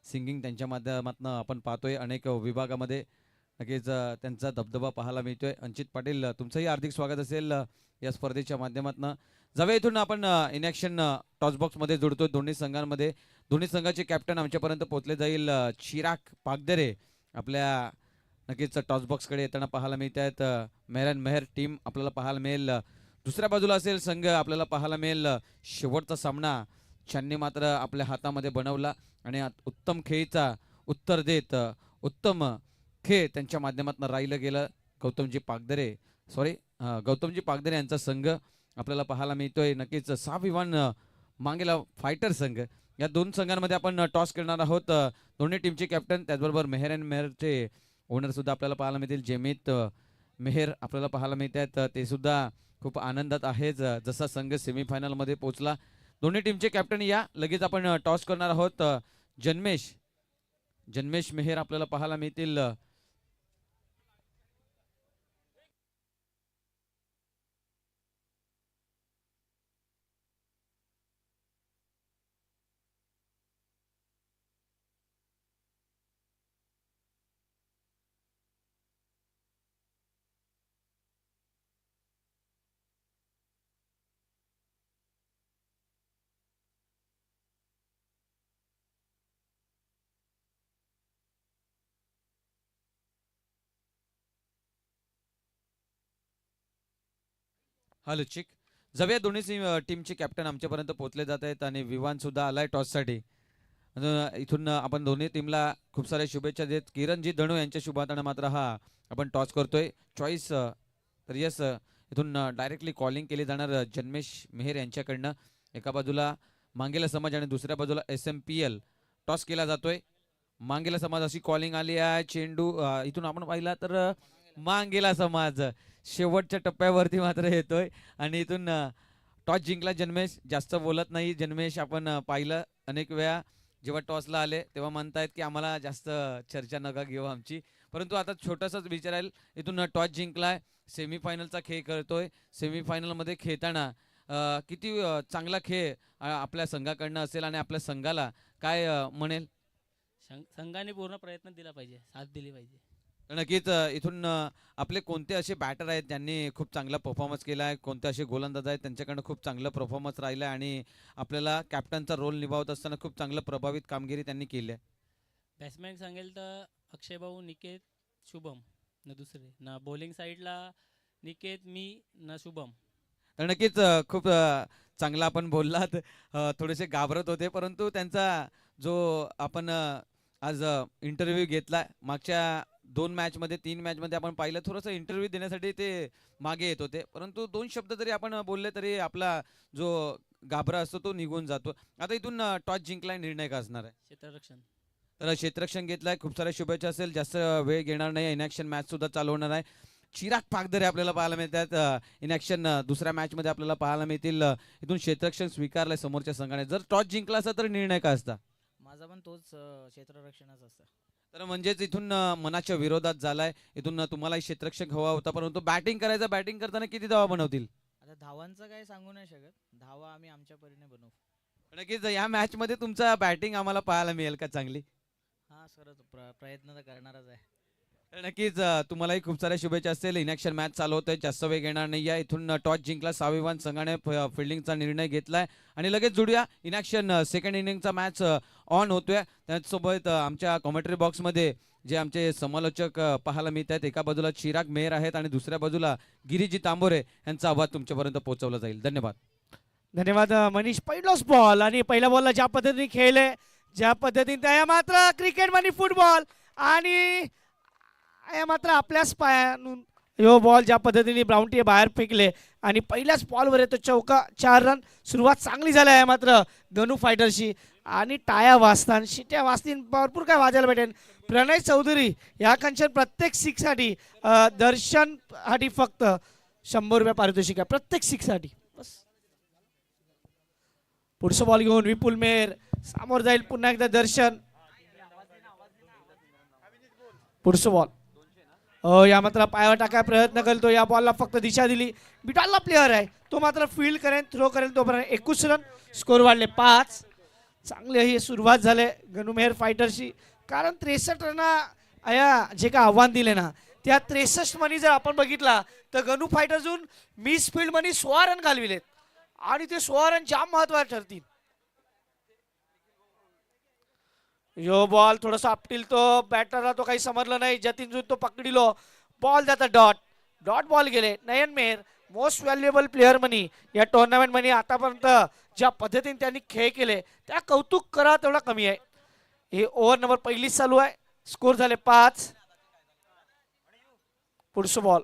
सिंगिंग त्यांच्या माध्यमातून आपण पाहतोय. अनेक विभागामध्ये नक्कीच त्यांचा दबदबा पाहायला मिळतोय. अंचित पाटील तुमचंही हार्दिक स्वागत असेल या स्पर्धेच्या माध्यमातून. जाऊया इथून आपण इन ॲक्शन टॉस बॉक्समध्ये जोडतोय दोन्ही संघांमध्ये. दोन्ही संघाचे कॅप्टन आमच्यापर्यंत पोहोचले जाईल. चिराग पागदरे आपल्या नक्कीच टॉस बॉक्सकडे येताना पाहायला मिळत आहेत. मेहरन मेहर टीम आपल्याला पाहायला मिळेल. दुसऱ्या बाजूला असेल संघ आपल्याला पाहायला मिळेल. शेवटचा सामना ज्यांनी मात्र आपल्या हातामध्ये बनवला आणि उत्तम खेळीचा उत्तर देत उत्तम खेळ त्यांच्या माध्यमातून राहिलं गेलं. गौतमजी पागदरे यांचा संघ आपल्याला पाहायला मिळतोय. नक्कीच स्वाभिमान मांगेला फायटर संघ या दोन संघांमध्ये आपण टॉस करणार आहोत. दोन्ही टीमचे कॅप्टन त्याचबरोबर मेहर अँड मेहरचे ओनर सुद्धा आपल्याला पाहायला मिळतील. जेमित मेहर आपल्याला पाहायला मिळत आहेत. ते सुद्धा खूप आनंदात आहेच जसा संघ सेमीफायनलमध्ये पोहोचला. दोन्ही टीमचे कॅप्टन या लगेच आपण टॉस करणार आहोत. जन्मेश मेहर आपल्याला पाहायला मिळतील. हॅलो चिक जवळ दोन्ही टीमचे कॅप्टन आमच्यापर्यंत पोहोचले जात आहेत आणि विवान सुद्धा आलाय टॉससाठी. इथून आपण दोन्ही टीमला खूप साऱ्या शुभेच्छा देत. किरणजी धणू यांच्या शुभार्थानं मात्र हा आपण टॉस करतोय. चॉईस तर यस इथून डायरेक्टली कॉलिंग केली जाणार जन्मेश मेहर यांच्याकडनं. एका बाजूला मांगेला समाज आणि दुसऱ्या बाजूला SMPL टॉस केला जातोय. मांगेला समाज अशी कॉलिंग आली आहे. चेंडू इथून आपण पाहिला तर मांगेला समाज शेवटच्या टप्प्यावरती मात्र येतोय आणि इथून टॉस जिंकला जन्मेश. जास्त बोलत नाही जन्मेश. आपण पाहिलं अनेक वेळा जेव्हा टॉसला आले तेव्हा म्हणतायत की आम्हाला जास्त चर्चा नका घेऊ आमची, परंतु आता छोटासाच विचारायला इथून टॉस जिंकलाय. सेमीफायनलचा खेळ करतोय. सेमीफायनलमध्ये खेळताना किती चांगला खेळ आपल्या संघाकडनं असेल आणि आपल्या संघाला काय म्हणेल? संघाने पूर्ण प्रयत्न दिला पाहिजे, साथ दिली पाहिजे. नक्कीच इथून आपले कोणते असे बॅटर आहेत ज्यांनी खूप चांगला परफॉर्मन्स केला आहे, कोणते असे गोलंदाज आहेत त्यांच्याकडनं खूप चांगलं परफॉर्मन्स राहिलं आहे आणि आपल्याला कॅप्टनचा रोल निभावत असताना खूप चांगलं प्रभावित कामगिरी त्यांनी केली आहे? बॅट्समॅन सांगेल तर अक्षय भाऊ, निकेत, शुभम न दुसरे ना. बॉलिंग साईडला निकेत, मी न शुभम. तर नक्कीच खूप चांगला आपण बोललात. थोडेसे घाबरत होते परंतु त्यांचा जो आपण आज इंटरव्ह्यू घेतला मागच्या 2 मॅचमध्ये 3 मॅचमध्ये आपण पाहिलं थोडंसं इंटरव्ह्यू देण्यासाठी ते मागे येत होते, परंतु 2 शब्द जरी आपण बोलले तरी आपला जो घाबरा असतो तो निघून जातो. आता इथून टॉस जिंकलाय, निर्णय का असणार आहे? क्षेत्ररक्षण. तर क्षेत्ररक्षण घेतलाय. खूप साऱ्या शुभेच्छा असेल. जास्त वेळ घेणार नाही. इनॅक्शन मॅच सुद्धा चालू होणार आहे. चिराग पागदरे आपल्याला पाहायला मिळतात. इनॅक्शन दुसऱ्या मॅचमध्ये आपल्याला पाहायला मिळतील. इथून क्षेत्ररक्षण स्वीकारलंय समोरच्या संघाने. जर टॉस जिंकला असता तर निर्णय का असता? माझा पण तोच क्षेत्ररक्षणाच असतं. तर म्हणजेच इथून मनाच्या विरोधात झालाय. इथून तुम्हालाही क्षेत्ररक्षक हवा होता परंतु बॅटिंग करायचं. बॅटिंग करताना किती धावा बनवतील? आता धावांचं काही सांगू नाही शकत. धावा आम्ही आमच्या परीने बनवू. नक्कीच या मॅच मध्ये तुमचा बॅटिंग आम्हाला पाहायला मिळेल का चांगली? हा सर, प्रयत्न तर करणारच आहे. तर नक्कीच तुम्हालाही खूप साऱ्या शुभेच्छा असतील. इनॅक्शन मॅच चालू होते, जास्त वेळ घेणार नाही आहे. इथून टॉस जिंकला स्वाभिमान संघाने फिल्डिंगचा निर्णय घेतलाय आणि लगेच जोडूया. इनॅक्शन सेकंड इनिंगचा मॅच ऑन होतोय. त्याचसोबत आमच्या कॉमेंट्री बॉक्समध्ये जे आमचे समालोचक पाहायला मिळत आहेत, एका बाजूला चिराग मेहर आहेत आणि दुसऱ्या बाजूला गिरीजी तांबोरे यांचा आवाज तुमच्यापर्यंत पोहोचवला जाईल. धन्यवाद. धन्यवाद मनीष. पहिलाच बॉल आणि पहिल्या बॉलला ज्या पद्धतीने खेळले, ज्या पद्धतीने त्या मात्र क्रिकेट आणि फुटबॉल आणि मात्र आपल्याच पायातून यो बॉल ज्या पद्धतीने बाउंड्री बाहेर फेकले आणि पहिल्याच बॉलवर येतो चौका. 4 रन. सुरुवात चांगली झाली आहे मात्र गनू फायटरशी आणि टाया वाजतान शिट्या वाजतीन भरपूर काय वाजायला भेटेल. प्रणय चौधरी या कंचन प्रत्येक सिक्ससाठी दर्शनसाठी फक्त 100 रुपये पारितोषिक आहे प्रत्येक सिक्ससाठी. बस पुढचा बॉल घेऊन विपुल मेहर समोर जाईल. पुन्हा एकदा दर्शन. पुढचा बॉल या मात्र पायावर टाकायचा प्रयत्न करतो, या बॉलला फक्त दिशा दिली. बिटालला प्लेअर आहे, तो मात्र फील्ड करेन, थ्रो करेन. तोपर्यंत 21 रन, स्कोर वाढले 5. चांगली ही सुरुवात झाली गणुमेहर फायटरची, कारण 63 रन या जे काय आव्हान दिले ना, त्या 63 मनी जर आपण बघितला तर गणू फायटर्सहून मिस फील्ड मनी 16 रन घालविलेत आणि ते 16 रन जाम महत्वाचे ठरतील. यो बॉल थोडासा आपटील, तो बॅटरला तो काही समजलं नाही. जतीन जून तो पकडीलो, बॉल द्याचा डॉट डॉट बॉल गेले. नयन मेहर मोस्ट व्हॅल्युएबल प्लेअर म्हणी या टुर्नामेंट म्हणी आतापर्यंत ज्या पद्धतीने त्यांनी खेळ केले त्या कौतुक करा तेवढा कमी आहे. हे ओव्हर नंबर पहिलीच चालू आहे, स्कोर झाले 5. पुढचं बॉल,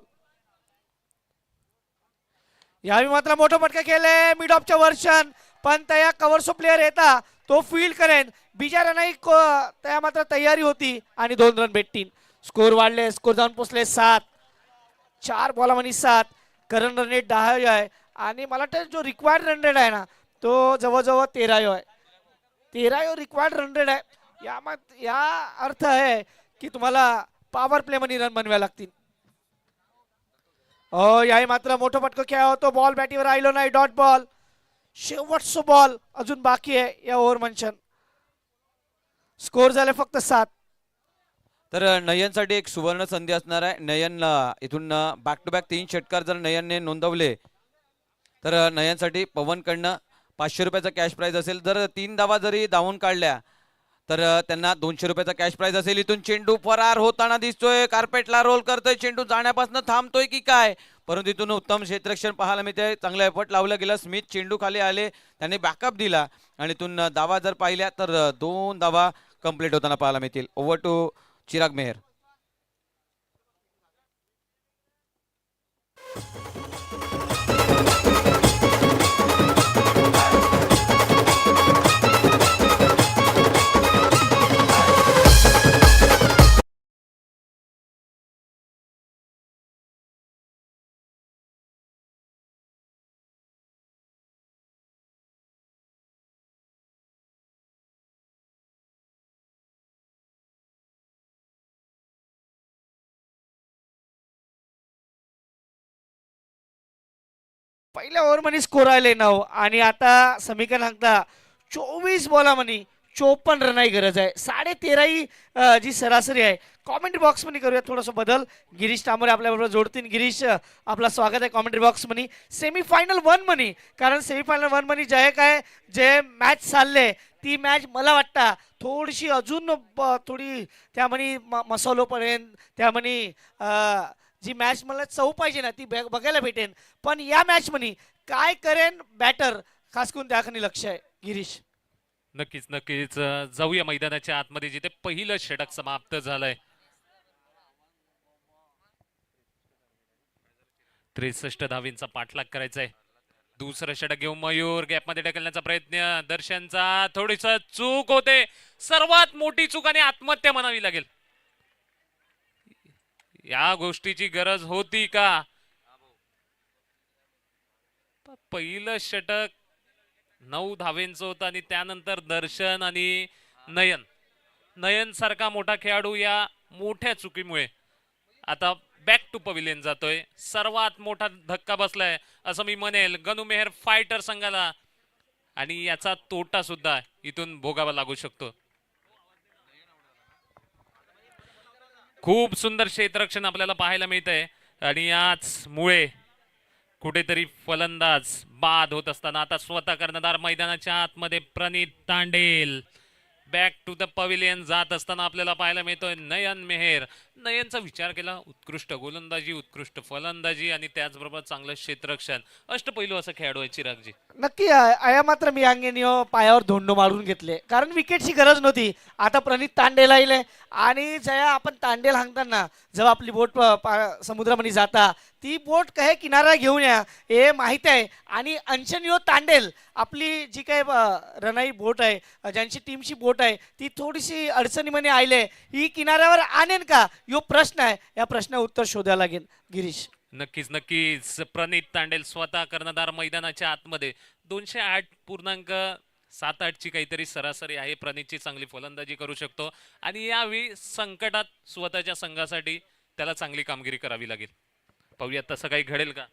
यावेळी मात्र मोठं फटका खेळले मिड ऑफच्या वर्षन, पण त्या कव्हरसो प्लेअर येता तो फील्ड करेन. बिजा रनाई त्या मात्र तयारी होती आणि 2 रन भेटतील. स्कोर वाढले, स्कोर जाऊन पोचले 7. 4 बॉला म्हणी 7. करंट रन रेट 10 आहे आणि मला वाटतं जो रिक्वायर्ड रन रेट आहे ना तो जवळजवळ 13 आहे. 13 रिक्वायर्ड रन रेट आहे. या अर्थ आहे की तुम्हाला पॉवर प्ले मध्ये रन बनवावे लागतील. याही मात्र मोठं फटकं खेळा होतो, बॉल बॅटीवर राहिलो नाही. डॉट बॉल, शेवटचा बॉल अजून बाकी आहे या ओव्हर मंचन. स्कोर झाले फक्त 7. तर नयनसाठी एक सुवर्ण संधी असणार आहे. नयन इथून बॅक टू बॅक 3 षटकार जर नयनने नोंदवले तर नयनसाठी पवनकडनं 500 रुपयाचा कॅश प्राइज असेल. जर 3 धावा जरी धावून काढल्या तर त्यांना 200 रुपयाचा कॅश प्राइज असेल. इथून चेंडू फरार होताना दिसतोय, कार्पेटला रोल करतोय, चेंडू जाण्यापासून थांबतोय की काय, परंतु इथून उत्तम क्षेत्ररक्षण पाहायला मिळते. चांगलं एफर्ट लावलं गेलं. स्मिथ चेंडू खाली आले, त्याने बॅकअप दिला आणि इथून धावा जर पाहिल्या तर 2 धावा कंप्लीट होताना पाहायला मिळतील. Over to Chirag Meher. पहिल्या ओव्हर मध्ये स्कोर आले 9 आणि आता समीकरण सांगता 24 बॉला मध्ये 54 रनाची गरज आहे. 13.5 जी सरासरी आहे. कॉमेंट्री बॉक्स मध्ये करूया थोडासा बदल. गिरीश तांबोरे आपल्याबरोबर जोडतील. गिरीश, आपला स्वागत आहे कॉमेंट्री बॉक्स मध्ये. सेमीफायनल 1 मध्ये, कारण सेमीफायनल 1 मध्ये जे काय जे मॅच चालले ती मॅच मला वाटतं थोडीशी अजून थोडी त्यामध्ये मसालोपर्यंत त्यामध्ये जी मॅच मला चव पाहिजे ना ती बघायला भेटेन. पण या मॅच मध्ये काय करेन बॅटर, खास करून त्याकडे लक्ष आहे. गिरीश, नक्कीच नक्कीच जाऊया मैदानाच्या आतमध्ये जिथे पहिलं षटक समाप्त झालंय. 63 धावींचा पाठलाग करायचा आहे. दुसरं षटक घेऊन मयूर गॅपमध्ये ढकलण्याचा प्रयत्न. दर्शनचा थोडीस चूक होते, सर्वात मोठी चूक आणि आत्महत्या म्हणावी लागेल. या गोष्टीची गरज होती का? पहिलं षटक 9 धावेंचं होतं आणि त्यानंतर दर्शन आणि नयन सारखा मोठा खेळाडू या मोठ्या चुकीमुळे आता बॅक टू पविलियन जातोय. सर्वात मोठा धक्का बसलाय असं मी म्हणेल गणुमेहर फायटर संघाला आणि याचा तोटा सुद्धा इथून भोगावा लागू शकतो. खूप सुंदर क्षेत्ररक्षण आपल्याला पाहायला मिळतंय आणि याचमुळे कुठेतरी फलंदाज बाद होत असताना आता स्वतः कर्णधार मैदानाच्या आतमध्ये Pranit Tandel back to the pavilion जात असताना आपल्याला पाहायला मिळतोय नयन मेहर. नयनचा विचार केला, उत्कृष्ट गोलंदाजी, उत्कृष्ट फलंदाजी आणि त्याचबरोबर चांगलं क्षेत्ररक्षण, अष्टपैलू असं खेळाडू आहे चिरागजी. नक्की आया मात्र मी अंगेनी पायावर धोंडो मारून घेतले, कारण विकेटची गरज नव्हती. आता प्रणित तांडेल आले आणि जया आपण तांडेल हांगताना जेव्हा आपली बोट समुद्रामध्ये जाता ती बोट काय किनारा घेऊन या हे माहिती आहे. आणि अंशनियो तांडेल आपली जी काय रनाई बोट आहे, ज्यांची टीमची बोट आहे ती थोडीशी अडचणीमध्ये आले, ही किनाऱ्यावर आणेन का यो प्रश्न आहे. या प्रश्नाचं उत्तर शोधायला लागेल. गिरीश, नक्कीच नक्कीच प्रणित तांडेल स्वतः कर्णधार मैदानाच्या आतमध्ये 208.78 ची काहीतरी सरासरी आहे. प्रणितची चांगली फलंदाजी करू शकतो आणि यावेळी संकटात स्वतःच्या संघासाठी त्याला चांगली कामगिरी करावी लागेल. पाहूयात तसं काही घडेल का.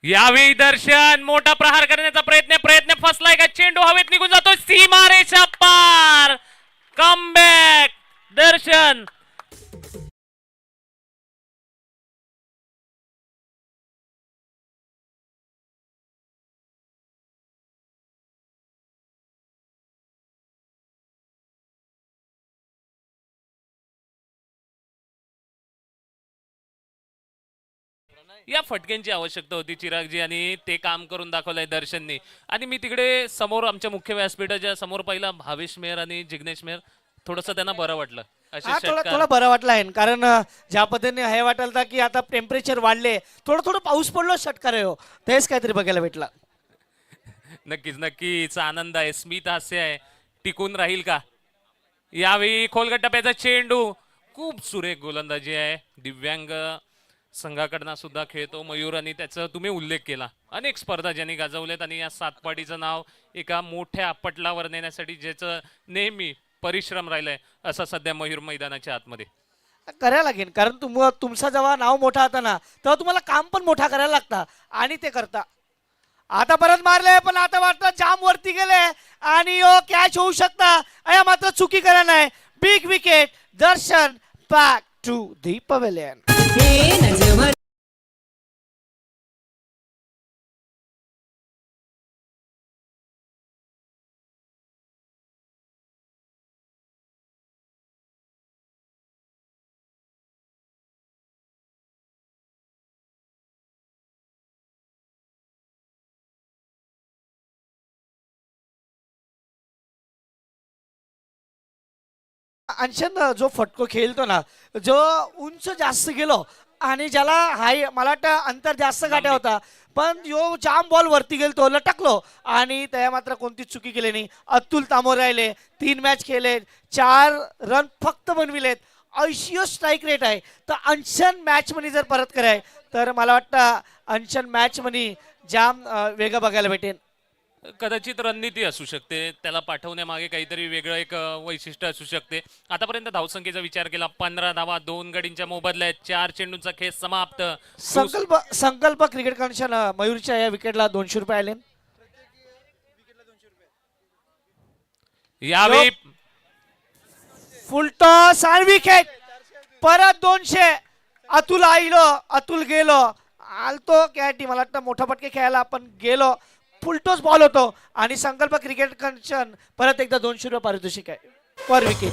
यावेळी दर्शन मोठा प्रहार करण्याचा प्रयत्न फसलाय का. चेंडू हवेत निघून जातो. सीमारेषा पार. कमबॅक दर्शन. या फटक्यांची आवश्यकता होती चिरागजी आणि ते काम करून दाखवलंय दर्शननी. आणि मी तिकडे समोर आमच्या मुख्य व्यासपीठाच्या समोर पाहिला भावेश मेहर आणि जिग्नेश मेहर. थोडंसं त्यांना बरं वाटलं असे हा थोडा षटकार. थोडा बरं वाटला आहे कारण ज्या पद्धतीने हे वाटलं होतं की आता टेम्परेचर वाढले, थोडं थोडं पाऊस पडलो षटकार आहे हो, तेच काहीतरी बघायला भेटला. नक्कीच नक्कीच आनंद आहे. स्मित हास्य आहे. टिकून राहील का. यावेळी खोलगट टप्प्याचा चेंडू. खूप सुरेख गोलंदाजी आहे. दिव्यांग संघाकडनं सुद्धा खेळतो मयूर आणि त्याचा तुम्ही उल्लेख केला. अनेक स्पर्धा ज्यांनी गाजवल्यात आणि या सातपाडीचं नाव एका मोठ्या पटलावर नेण्यासाठी ज्याचं नेहमी परिश्रम राहिलाय असं सध्या मयूर मैदानाच्या आतमध्ये. करायला लागेल कारण तुमचा जेव्हा नाव मोठा होता ना तेव्हा तुम्हाला काम पण मोठा करायला लागतं आणि ते करता. आता परत मारले पण आता वाटतं जाम वरती गेले आणि कॅच होऊ शकता. अया मात्र चुकी करा नाही. Big wicket. Darshan back to the pavilion. अंशन जो फटको खेळतो ना, जो उंच जास्त गेलो आणि ज्याला हाय मला वाटतं अंतर जास्त गाठ्या होता पण यो जाम बॉल वरती गेलतो लटकलो आणि त्या मात्र कोणतीच चुकी केली नाही. अतुल तामोर राहिले. 3 मॅच खेळले. 4 रन फक्त बनविलेत. 80 स्ट्राईक रेट आहे. तर अंशन मॅच मध्ये जर परत कराय तर मला वाटतं अंशन मॅच मध्ये जाम वेगळं बघायला भेटेल. कदाचित रणनीती असू शकते. त्याला पाठवण्यामागे काहीतरी वेगळं एक वैशिष्ट्य असू शकते. आतापर्यंत धावसंख्येचा विचार केला 15 धावा 2 गडींच्या मोबदल्यात 4 चेंडूंचा खेळ समाप्त. संकल्प क्रिकेट कनेक्शन मयूरच्या या विकेटला ₹200 आले. यावेळी फुल टॉस आणि विकेट. परत 200. अतुल आईलो. अतुल गेलो. आलतो क्या टीम मला वाटतं मोठा पटके खेळायला आपण गेलो. फुलटॉस बॉल होतो आणि संकल्प क्रिकेट कनेक्शन परत एकदा ₹200 पारितोषिक आहे पर विकेट.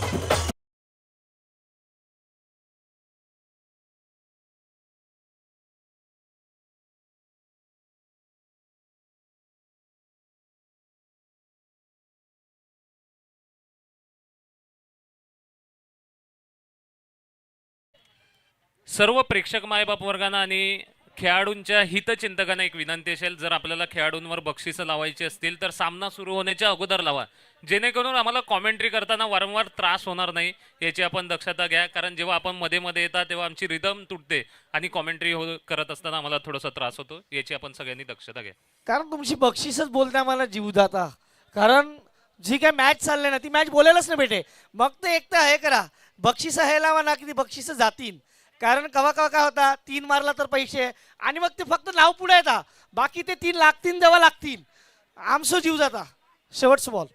सर्व प्रेक्षक मायबाप वर्गांना आणि खेळाडूंच्या हितचिंतकांना एक विनंती असेल, जर आपल्याला खेळाडूंवर बक्षिसं लावायची असतील तर सामना सुरू होण्याच्या अगोदर लावा, जेणेकरून आम्हाला कॉमेंट्री करताना वारंवार त्रास होणार नाही याची आपण दक्षता घ्या. कारण जेव्हा आपण मध्ये मध्ये येतात तेव्हा आमची रिदम तुटते आणि कॉमेंट्री करत असताना आम्हाला थोडासा त्रास होतो. याची आपण सगळ्यांनी दक्षता घ्या. कारण तुमची बक्षीसच बोलता मला जीव जाता. कारण जी काय मॅच चालले ना ती मॅच बोलायलाच नाही भेटे. मग ते एक तर हे करा बक्षीस हे लावा ना की ती बक्षीस जातील. कारण कवा कवा काय होता 3 मारला तर पैसे आणि मग ते फक्त नाव पुढे येतात. बाकी ते 3 लागतील जेव्हा लागतील आमचं जीव जाता. शेवटचं बॉल.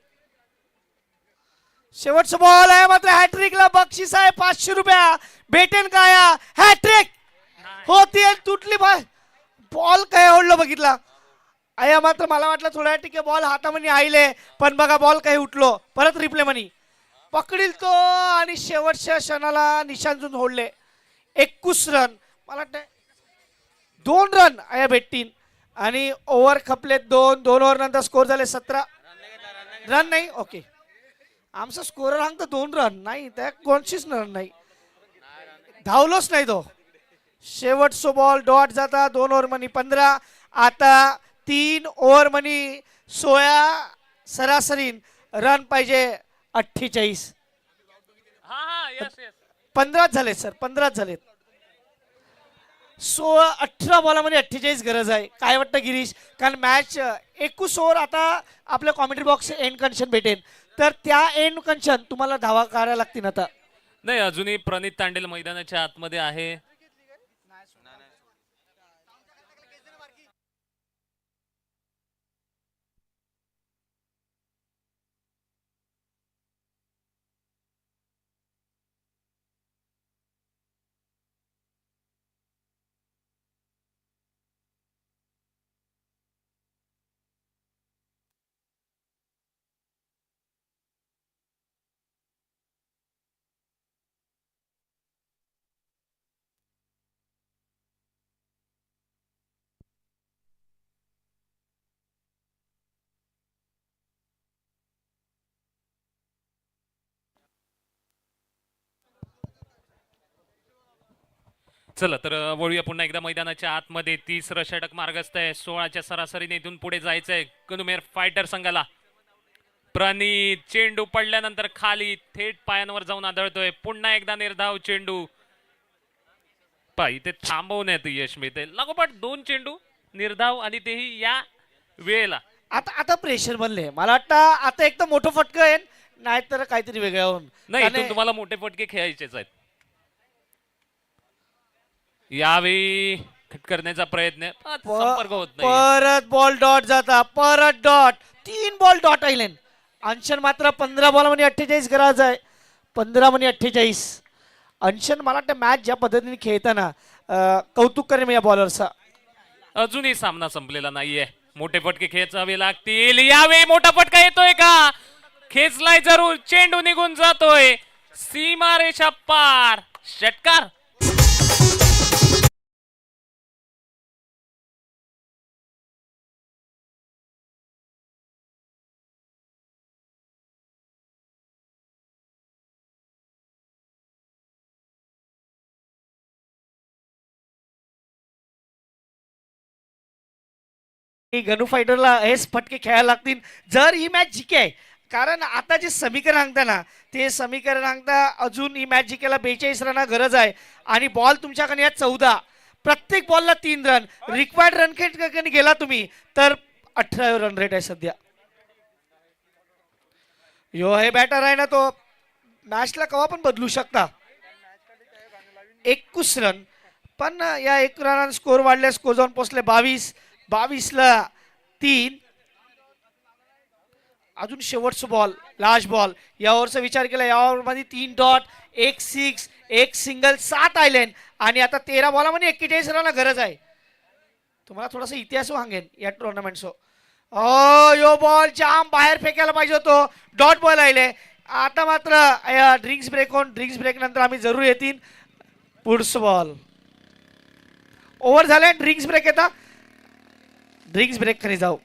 शेवटचं बॉल आहे मात्र हॅट्रिकला बक्षीस आहे ₹500 भेटेन काय. हॅट्रिक होती तुटली बॉल काय ओढलं बघितला. आया मात्र मला वाटलं थोड्या ठीक आहे बॉल हातामध्ये आईले पण बघा बॉल काही उठलो. परत रिप्ले मनी पकडील तो आणि शेवटच्या क्षणाला निशांतून होडले. 21 रन मला वाटतं 2 रन आया भेटतील आणि ओव्हर खपले 2 ओव्हर नंतर स्कोर झाले 17 रन नाही. ओके आमचा स्कोरर सांगतो 2 रन नाही त्या कोणशीच रन नाही धावलोच नाही तो. शेवटचा बॉल डॉट जाता 2 ओव्हर मनी 15. आता 3 ओव्हर मनी 16 सरासरी रन पाहिजे 48. 15 झाले सर 15 झालेत. 18 बॉलामध्ये 48 गरज आहे. काय वाटतं गिरीश? कारण मॅच 21 ओव्हर आता आपल्या कॉमेंट्री बॉक्स एंड कंडिशन भेटेल, तर त्या एंड कंडिशन तुम्हाला धावा काढायला लागतील आता. नाही, अजूनही प्रणित तांडेल मैदानाच्या आतमध्ये आहे. चला तर वळूया पुन्हा एकदा मैदानाच्या आतमध्ये. तिसरं षटक मार्गस्थ आहे. 16च्या सरासरीने इथून पुढे जायचंय कुनुमेर फायटर संघाला. प्रणित चेंडू पडल्यानंतर खाली थेट पायांवर जाऊन आदळतोय. पुन्हा एकदा निर्धाव चेंडू. इथे थांबवण्यात यश मिळते. लागोपाठ 2 चेंडू निर्धाव आणि तेही या वेळेला. आता आता प्रेशर बनले. मला वाटतं आता एक तर मोठं फटकं आहे, नाहीतर काहीतरी वेगळं होऊन. नाही, इथून तुम्हाला मोठे फटके खेळायचेच आहेत. यावेळी खट करण्याचा प्रयत्न, संपर्क होत नाही. परत बॉल डॉट जाता, परत डॉट. 3 बॉल डॉट आले. अंशन मात्र 15 बॉलमध्ये 48 गरज आहे. 15 मध्ये 48. अंशन मला वाटतं मॅच ज्या पद्धतीने खेळताना कौतुक करेन मी या बॉलरचा. अजूनही सामना संपलेला नाहीये. मोठे फटके खेचावे लागतील. यावेळी मोठा फटका येतोय का? खेचलाय जरूर. चेंडू निघून जातोय सीमारेषा पार. षटकार. गनू फायटरला हेच फटके खेळायला लागतील जर ही मॅच जिके. कारण आता जे समीकरण सांगता ना, ते समीकरण सांगता अजून ही मॅच जिकायला 42 रन गरज आहे. आणि बॉल तुमच्याकडे या 14. प्रत्येक बॉलला 3 रन. रिक्वायर्ड रन रेट गेला तुम्ही तर 18 रन रेट आहे सध्या. यो हे बॅटर आहे ना, तो मॅचला कवा पण बदलू शकता. 21 रन, पण या 1 रन स्कोर वाढले. स्कोर जाऊन पोहोचले 22. 22ला 3. अजून शेवटचा बॉल, लास्ट बॉल. या ओव्हरचा विचार केला, या ओव्हरमध्ये 3 डॉट, 1 सिक्स, 1 सिंगल, 7 आयलेन. आणि आता 13 बॉलामध्ये 41 रन गरज आहे. तुम्हाला थोडासा इतिहास सांगेन या टुर्नामेंटचा. यो बॉल जाम बाहेर फेकायला पाहिजे होतो. डॉट बॉल आले. आता मात्र ड्रिंक्स ब्रेक होऊन, ड्रिंक्स ब्रेक नंतर आम्ही जरूर येतील. पुढचं बॉल ओव्हर झाले. ड्रिंक्स ब्रेक येतात. ड्रिंक्स ब्रेक खाली जाऊ.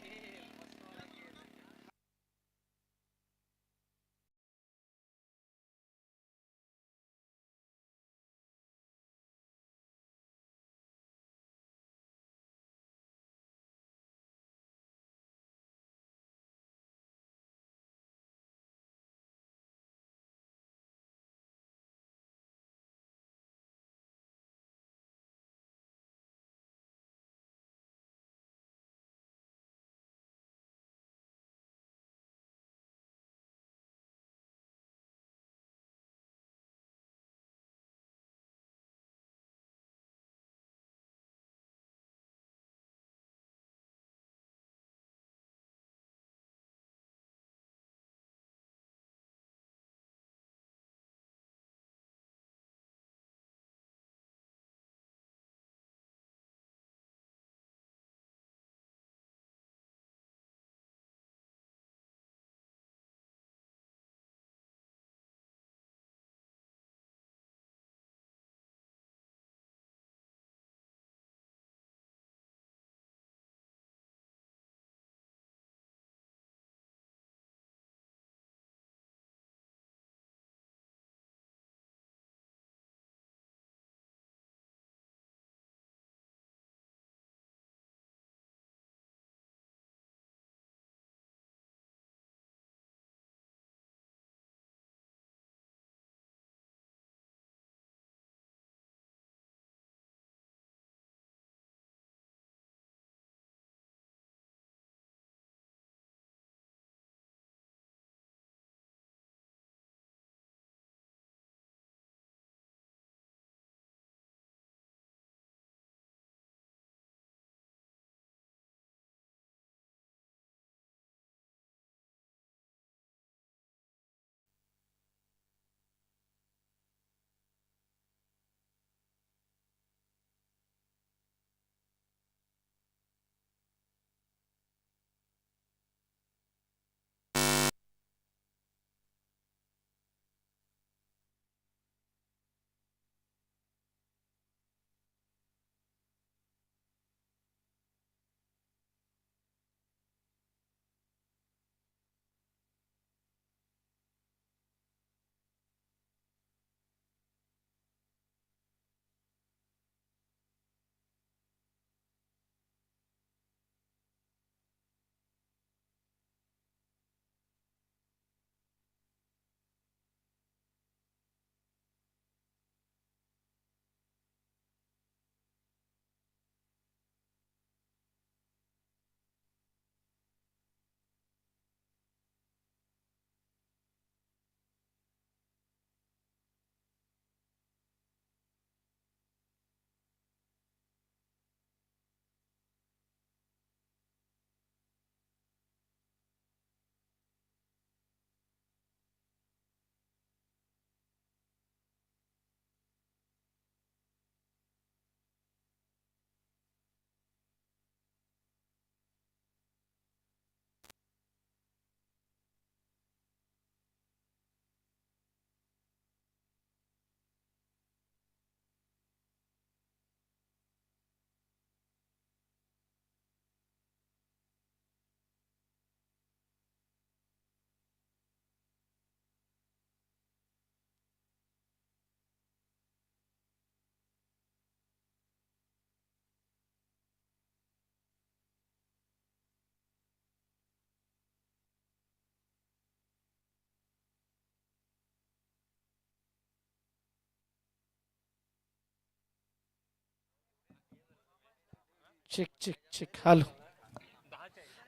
Check check check. Hello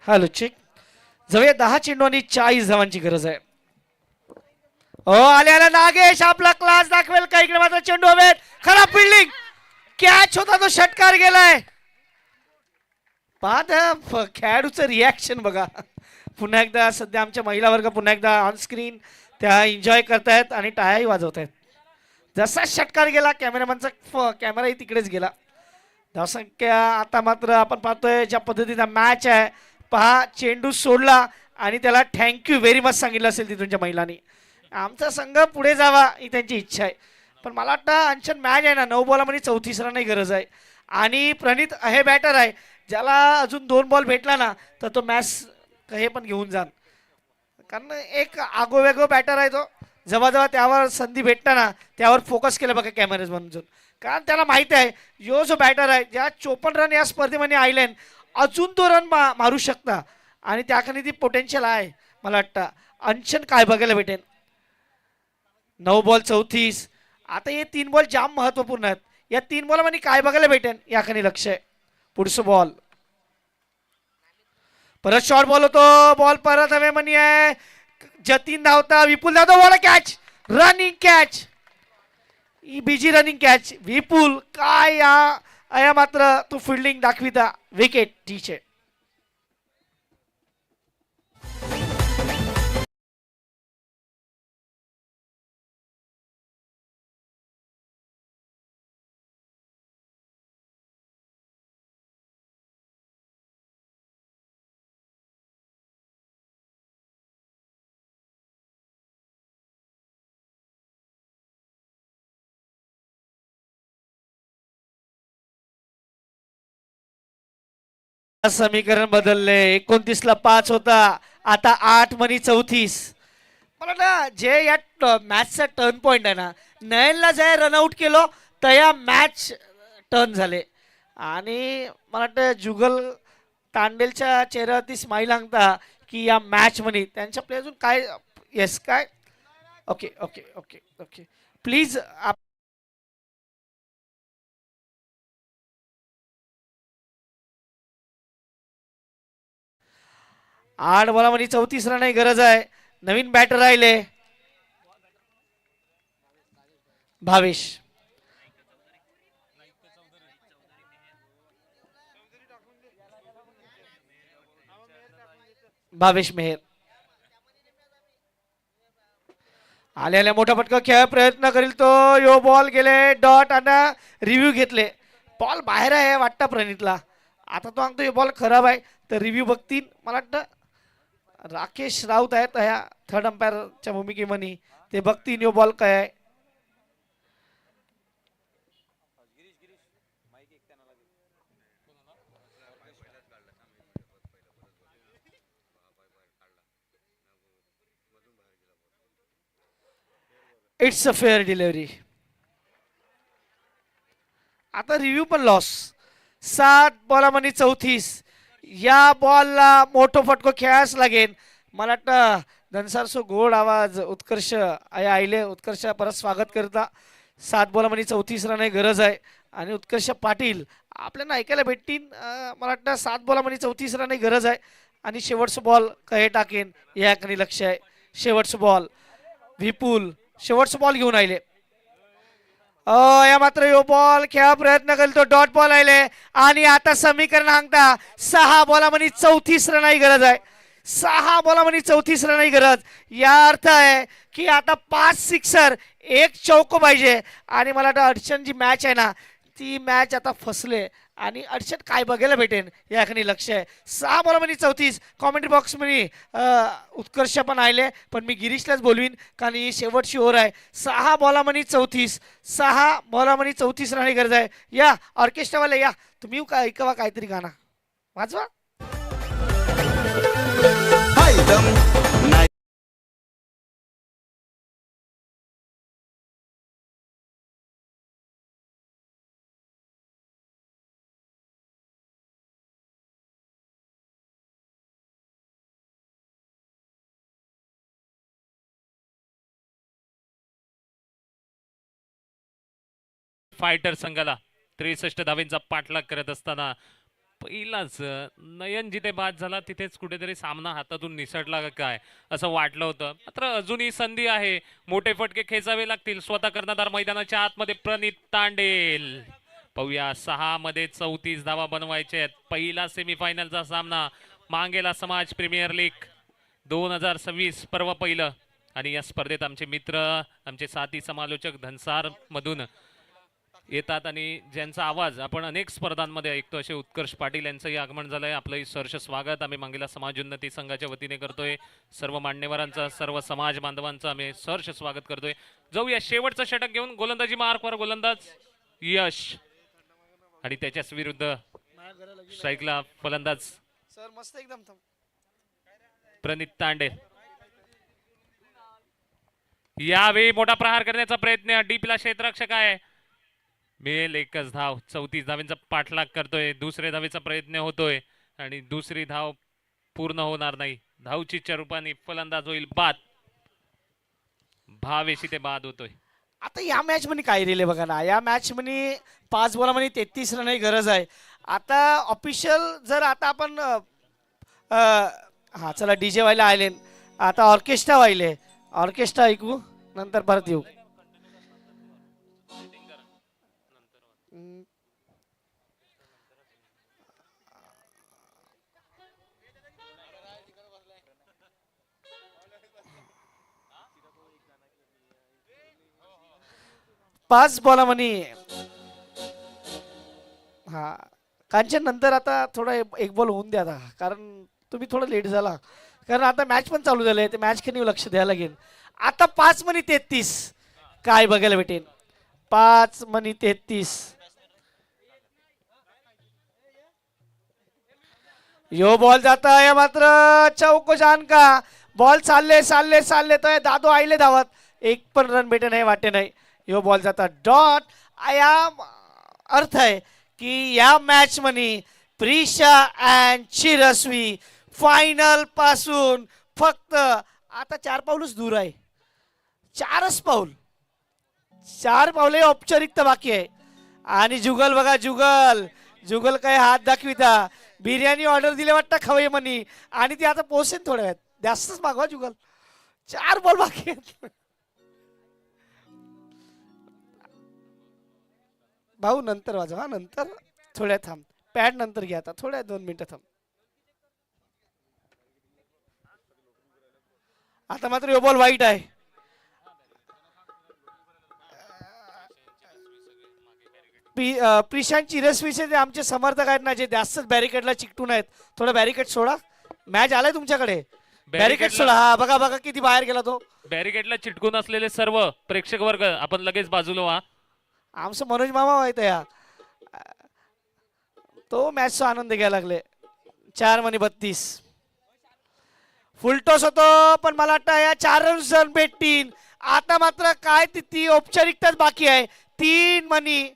hello check. जाऊया 10 चेंडू आणि 40 धावांची गरज आहे. हो आल्याला नागेश आपला क्लास दाखवेल का? इकडे मात्र चेंडू हवेत. खराब फिल्डिंग. कॅच होता तो, षटकार गेलाय. पाहता खेळाडूचं रिॲक्शन बघा. पुन्हा एकदा सध्या आमच्या महिला वर्ग पुन्हा एकदा ऑन स्क्रीन त्या एन्जॉय करतायत आणि टाळ्याही वाजवत आहेत. जसा षटकार गेला कॅमेरामॅनचा कॅमेराही तिकडेच गेला. धावसंख्या आता मात्र आपण पाहतोय ज्या पद्धतीचा मॅच आहे. पहा चेंडू सोडला आणि त्याला थँक्यू व्हेरी मच सांगितलं असेल तिथूनच्या महिलांनी. आमचा संघ पुढे जावा ही त्यांची इच्छा आहे. पण मला वाटतं अंशन मॅच आहे ना 9 बॉलामध्ये 34 रनही गरज आहे. आणि प्रणित हे बॅटर आहे ज्याला अजून 2 बॉल भेटला ना तर तो मॅच हे पण घेऊन जाण. कारण एक आगोवेगो बॅटर आहे तो. जेव्हा त्यावर संधी भेटता ना त्यावर फोकस केलं बघा कॅमेरेज म्हणून. कारण त्याला माहिती आहे यो जो बॅटर आहे ज्या 54 रन या स्पर्धेमध्ये आयलेन अजून तो रन मारू शकता आणि त्याखाली ती पोटेन्शियल आहे. मला वाटतं अंशन काय बघायला भेटेल. 9 बॉल 34. आता हे 3 बॉल जाम महत्वपूर्ण आहेत. या 3 बॉलमध्ये काय बघायला भेटेल याखाली लक्ष आहे. पुढचं बॉल परत शॉर्ट बॉल होतो. बॉल परत हवे म्हणी आहे. जतीन धावता विपुल धावता. Ball catch running catch. BG running catch. Vipul काय या मात्र तो फिल्डिंग दाखविता. विकेट टीचे. समीकरण बदलले. 29 ला 5 होता आता 8 म्हणी 34. मला ना जे या मॅचचा टर्न पॉइंट आहे ना नयनला जे रनआउट केलो तर या मॅच टर्न झाले. आणि मला वाटतं जुगल तांडेलच्या चेहऱ्यावरती स्माईल अंगता की या मॅच मध्ये त्यांच्या प्ले अजून काय. येस काय. Okay okay okay okay please. 8 बॉलामध्ये 34 run गरज आहे. नवीन बॅटर राहिले भावेश. भावेश मेहर आलेल्या मोठा फटका खेळ प्रयत्न करील तो. यो बॉल गेले डॉट आणि रिव्ह्यू घेतले. बॉल बाहेर आहे वाटतं प्रणितला. आता तो सांगतो हे बॉल खराब आहे तर रिव्ह्यू बघतील. मला वाटतं राकेश राऊत आहेत ह्या थर्ड अंपायरच्या भूमिकेमध्ये. ते बघतील यो बॉल काय आहे. It's a fair delivery. आता रिव्ह्यू पण लॉस. 7 बॉलामध्ये 34. या बॉलला मोठो फटको खेळायच लागेल. मला वाटतं धनसारसो गोड आवाज उत्कर्ष आईले उत्कर्ष परत स्वागत करता. 7 बॉलामध्ये 34 रन गरज आहे आणि उत्कर्ष पाटील आपल्याला ऐकायला भेटतील. मला वाटतं 7 बॉलामध्ये 34 रन गरज आहे आणि शेवटचं बॉल कहे टाकेन याकडे लक्ष आहे. शेवटचं बॉल विपुल शेवटचं बॉल घेऊन आले. या मात्र यो बॉल खेळा प्रयत्न करेल तो डॉट बॉल आले आणि आता समीकरण सांगता 6 बॉलामध्ये 34 रन गरज आहे. 6 बॉलामध्ये 34 रन गरज. या अर्थ आहे की आता 5 सिक्सर 1 चौको पाहिजे. आणि मला वाटतं अडचण जी मॅच आहे ना ती मॅच आता फसले आणि अडचण काय बघायला भेटेल याकडे लक्ष आहे. 6 बॉलामध्ये 34. कॉमेंट्री बॉक्समध्ये उत्कर्ष पण आले पण मी गिरीशलाच बोलवीन कारण ही शेवटची ओव्हर आहे. 6 बॉलामध्ये 34. 6 बॉलामध्ये 34 रन गरज आहे. या ऑर्केस्ट्रावाले या तुम्ही ऐकवा काहीतरी गाणं वाजवा. फायटर संघाला 63 धावेंचा पाठलाग करत असताना पहिलाच नयन जिथे बाद झाला तिथेच कुठेतरी सामना हातातून निसटला का काय असं वाटलं होतं. मात्र अजूनही संधी आहे, मोठे फटके खेचावे लागतील. स्वतः कर्णधार मैदानाच्या आतमध्ये प्रणित तांडेल. पाहूया 6 मध्ये 34 धावा बनवायचे आहेत. पहिला सेमीफायनलचा सामना मांगेला समाज प्रीमियर लीग 2026 पर्व पहिलं. आणि या स्पर्धेत आमचे मित्र, आमचे साथी समालोचक धनसार मधून येतात आणि ज्यांचा आवाज आपण अनेक स्पर्धांमध्ये ऐकतो असे उत्कर्ष पाटील यांचंही आगमन झालंय. आपलंही सहर्ष स्वागत आम्ही मांगेला समाज उन्नती संघाच्या वतीने करतोय. सर्व मान्यवरांचं, सर्व समाज बांधवांचं आम्ही सहर्ष स्वागत करतोय. जाऊया शेवटचं षटक घेऊन. गोलंदाजी मार्कवर गोलंदाज यश आणि त्याच्याच विरुद्ध स्ट्राईकला फलंदाज सर मस्त एकदम प्रणित तांडे. यावेळी मोठा प्रहार करण्याचा प्रयत्न डीपला क्षेत्ररक्षक आहे. मेल एकच धाव, 34 धावेंचा पाठलाग करतोय. दुसऱ्या धावेचा प्रयत्न होतोय आणि दुसरी धाव पूर्ण होणार नाही. धावचीच्या रूपाने फलंदाज होईल बाद. भावेशी ते बाद होतोय. आता या मॅच मध्ये काय रेले बघा ना, या मॅच मध्ये 5 बॉलामध्ये 33 रन गरज आहे. आता ऑफिशियल जर आता आपण हा चला डीजे व्हायला आले, आता ऑर्केस्ट्रा व्हायले. ऑर्केस्ट्रा ऐकू नंतर परत येऊ. पाच बॉलामध्ये हा कांचन नंतर आता थोडा एक बॉल होऊन द्या आता, कारण तुम्ही थोडं लेट झाला, कारण आता मॅच पण चालू झाले, ते मॅच कडे लक्ष द्यायला लागेल. आता 5 मध्ये 33 काय बघायला भेटेल. 5 मध्ये 33 यो बॉल जाता है मात्र चौको जान का बॉल चालले चालले चालले तर दादो आईले धावत. एक पण रन भेटे नाही वाटे नाही. यो बॉल जाता डॉट. या अर्थ आहे की या मॅच मध्ये प्रिशा अँड चिरस्वी फायनल पासून फक्त आता 4 पाऊलच दूर आहे. 4च पाऊल, 4 पावले औपचारिकता बाकी आहे. आणि जुगल बघा, जुगल जुगल काय हात दाखविता. बिर्याणी ऑर्डर दिले वाटतं खवय म्हणी, आणि ती आता पोहोचेल थोड्या वेळात. जास्तच मागवा जुगल. 4 बॉल बाकी आहेत. भाऊ नंतर वाजवा, नंतर थोड्या थांब. पॅड नंतर घ्या, आता थोड्या 2 मिनिटं थांब. आता मात्र यो बॉल वाईट आहे. प्रिशांत चिरस्वीचे जे आमचे समर्थक आहेत ना, जे जास्तच बॅरिकेडला चिकटून आहेत, थोडं बॅरिकेड सोडा. मॅच आलाय तुमच्याकडे, बॅरिकेड सोडा. हा बघा बघा किती बाहेर गेला तो. बॅरिकेडला चिटकून असलेले सर्व प्रेक्षक वर्ग आपण लगेच बाजूला व्हा. आमचं मनोज मामा माहित या, तो मॅचचा आनंद घ्यायला लागले. 4 मध्ये 32 फुलटॉस होतो, पण मला वाटतं या 4 रन भेटतील. आता मात्र काय ती औपचारिकताच बाकी आहे. 3 मध्ये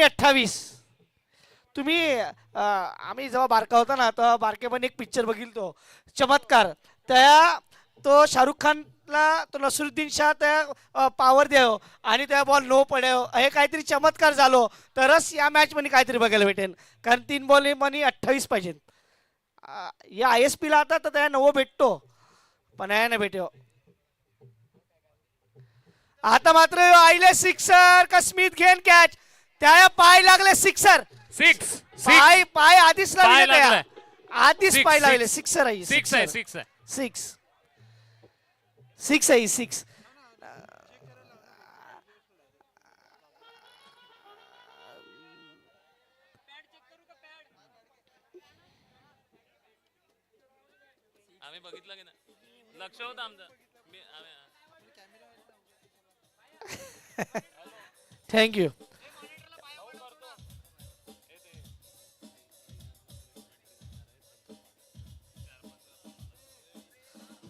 28. तुम्ही आम्ही जेव्हा बारका होता ना, तेव्हा बारकेपणी एक पिक्चर बघितलो चमत्कार. त्या तो शाहरुख खानला तो नसरुद्दीन शाह त्या पावर द्याव आणि त्या बॉल नो पडाव, हे काहीतरी चमत्कार झालो तरच या मॅच मध्ये काहीतरी बघायला भेटेल. कारण 3 बॉल मध्ये 28 पाहिजेत. या ISP ला आता तर त्या 9 भेटतो, पण या नाही भेटो. आता मात्र आईले सिक्सर का स्मिथ घेन कॅच. त्या पाय लागले सिक्सर. 6 पाय आधीच लागले, लागलाय. आधीच Six, पाय लागले. six. सिक्सर आहे, 6 आहे, 6 आहे. 6 आहे, 6. आम्ही बघितलं की नाही, लक्ष होतं आमचं. थँक्यू.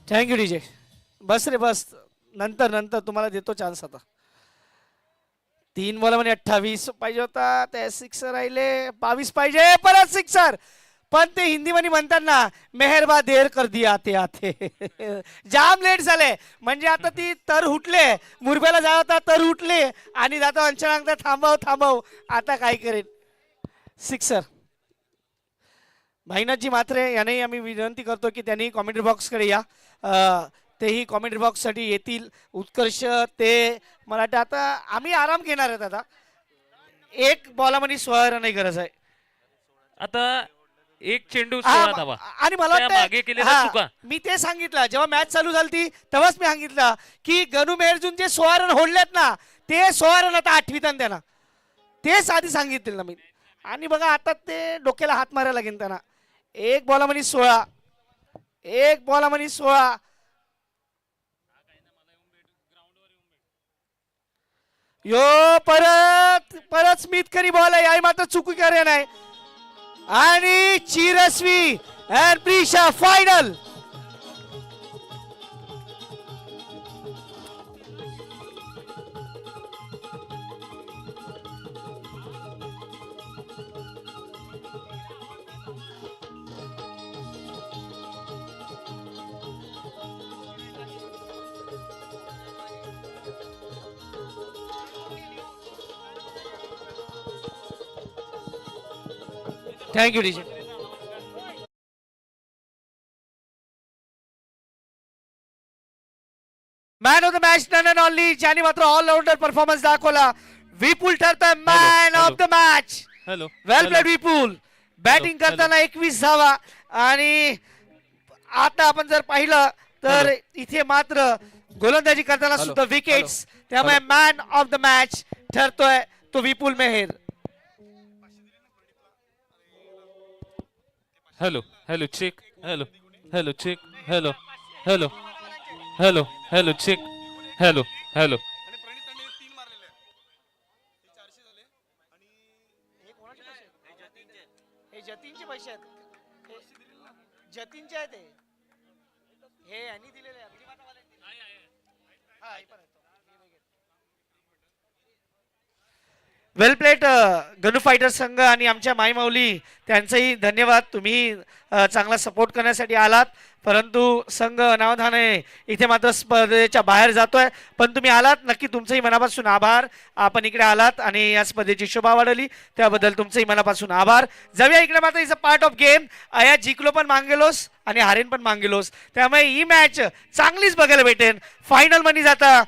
Thank you DJ. बस रे बस, नंतर नंतर तुम्हाला देतो चान्स. आता 3 बॉल मध्ये 28 पाहिजे होता, त्या 6 राहिले. 22 पाहिजे, परत सिक्सर. पण ते हिंदीमध्ये म्हणतात ना, मेहरबा देर कर दिया आते आते. जाम लेट झाले. म्हणजे आता ती तर उठले, मुरब्याला जाय होता तर उठले आणि जाता अंचना थांबव थांबव, आता काय करेन. सिक्सर. भाईनाथजी म्हात्रे यांनाही आम्ही विनंती करतो की त्यांनी कॉमेंट्री बॉक्सकडे या. तेही कॉमेंट्री बॉक्ससाठी येतील. उत्कर्ष ते मला वाटतं आता आम्ही आराम घेणार आहेत. आता एक बॉलामध्ये 16 रनची गरज आहे. आता एक चेंडू हा, 16 धावा. आणि मला त्या मागे केलेल्या हा, चुका. मी ते सांगितलं जेव्हा मॅच चालू झाली तेव्हाच मी सांगितलं की गनू मेहरजून जे 16 रन होडलेत ना, ते 16 रन आता आठवीत त्यांना, तेच आधी सांगितलं ना मी. आणि बघा आता ते डोक्याला हात मारायला लागेल त्यांना. एक बॉलामध्ये 16, एक बॉलामध्ये 16. यो परत परत स्मिथ करी बॉल आहे, आई मात्र चुकी करे नाही. आणि Chiraswi and Prisha final. Thank you DJ. Man of the match none and only, ज्याने मात्र ऑलराऊंडर परफॉर्मन्स दाखवला. विपुल ठरतोय man of the match. Hello well played Vipul. Batting hello. करताना 21 धावा. आणि आता आपण जर पाहिलं तर इथे मात्र गोलंदाजी करताना हॅलो. सुद्धा विकेट्स. त्यामुळे hello. Man of the match ठरतोय तो Vipul Mehar. Hello hello check. Hello hello check. Hello hello hello hello check. Hello hello. हे जतीनचे पैसे आहेत. जतीनचे आहेत हे यांनी दिलेले आहेत. वेल प्लेट गनू फायटर संघ आणि आमच्या माईमाऊली त्यांचंही धन्यवाद. तुम्ही चांगला सपोर्ट करण्यासाठी आलात, परंतु संघ अनावधाने इथे मात्र स्पर्धेच्या बाहेर जातोय. पण तुम्ही आलात, नक्की तुमचंही मनापासून आभार. आपण इकडे आलात आणि या स्पर्धेची शोभा वाढवली, त्याबद्दल तुमचंही मनापासून आभार. जाऊया इकडे मात्र is a part of game. या जिंकलो पण मागेलोस आणि हारेन पण मागेलोस, त्यामुळे ही मॅच चांगलीच बघायला भेटेल. फायनल मध्ये जाता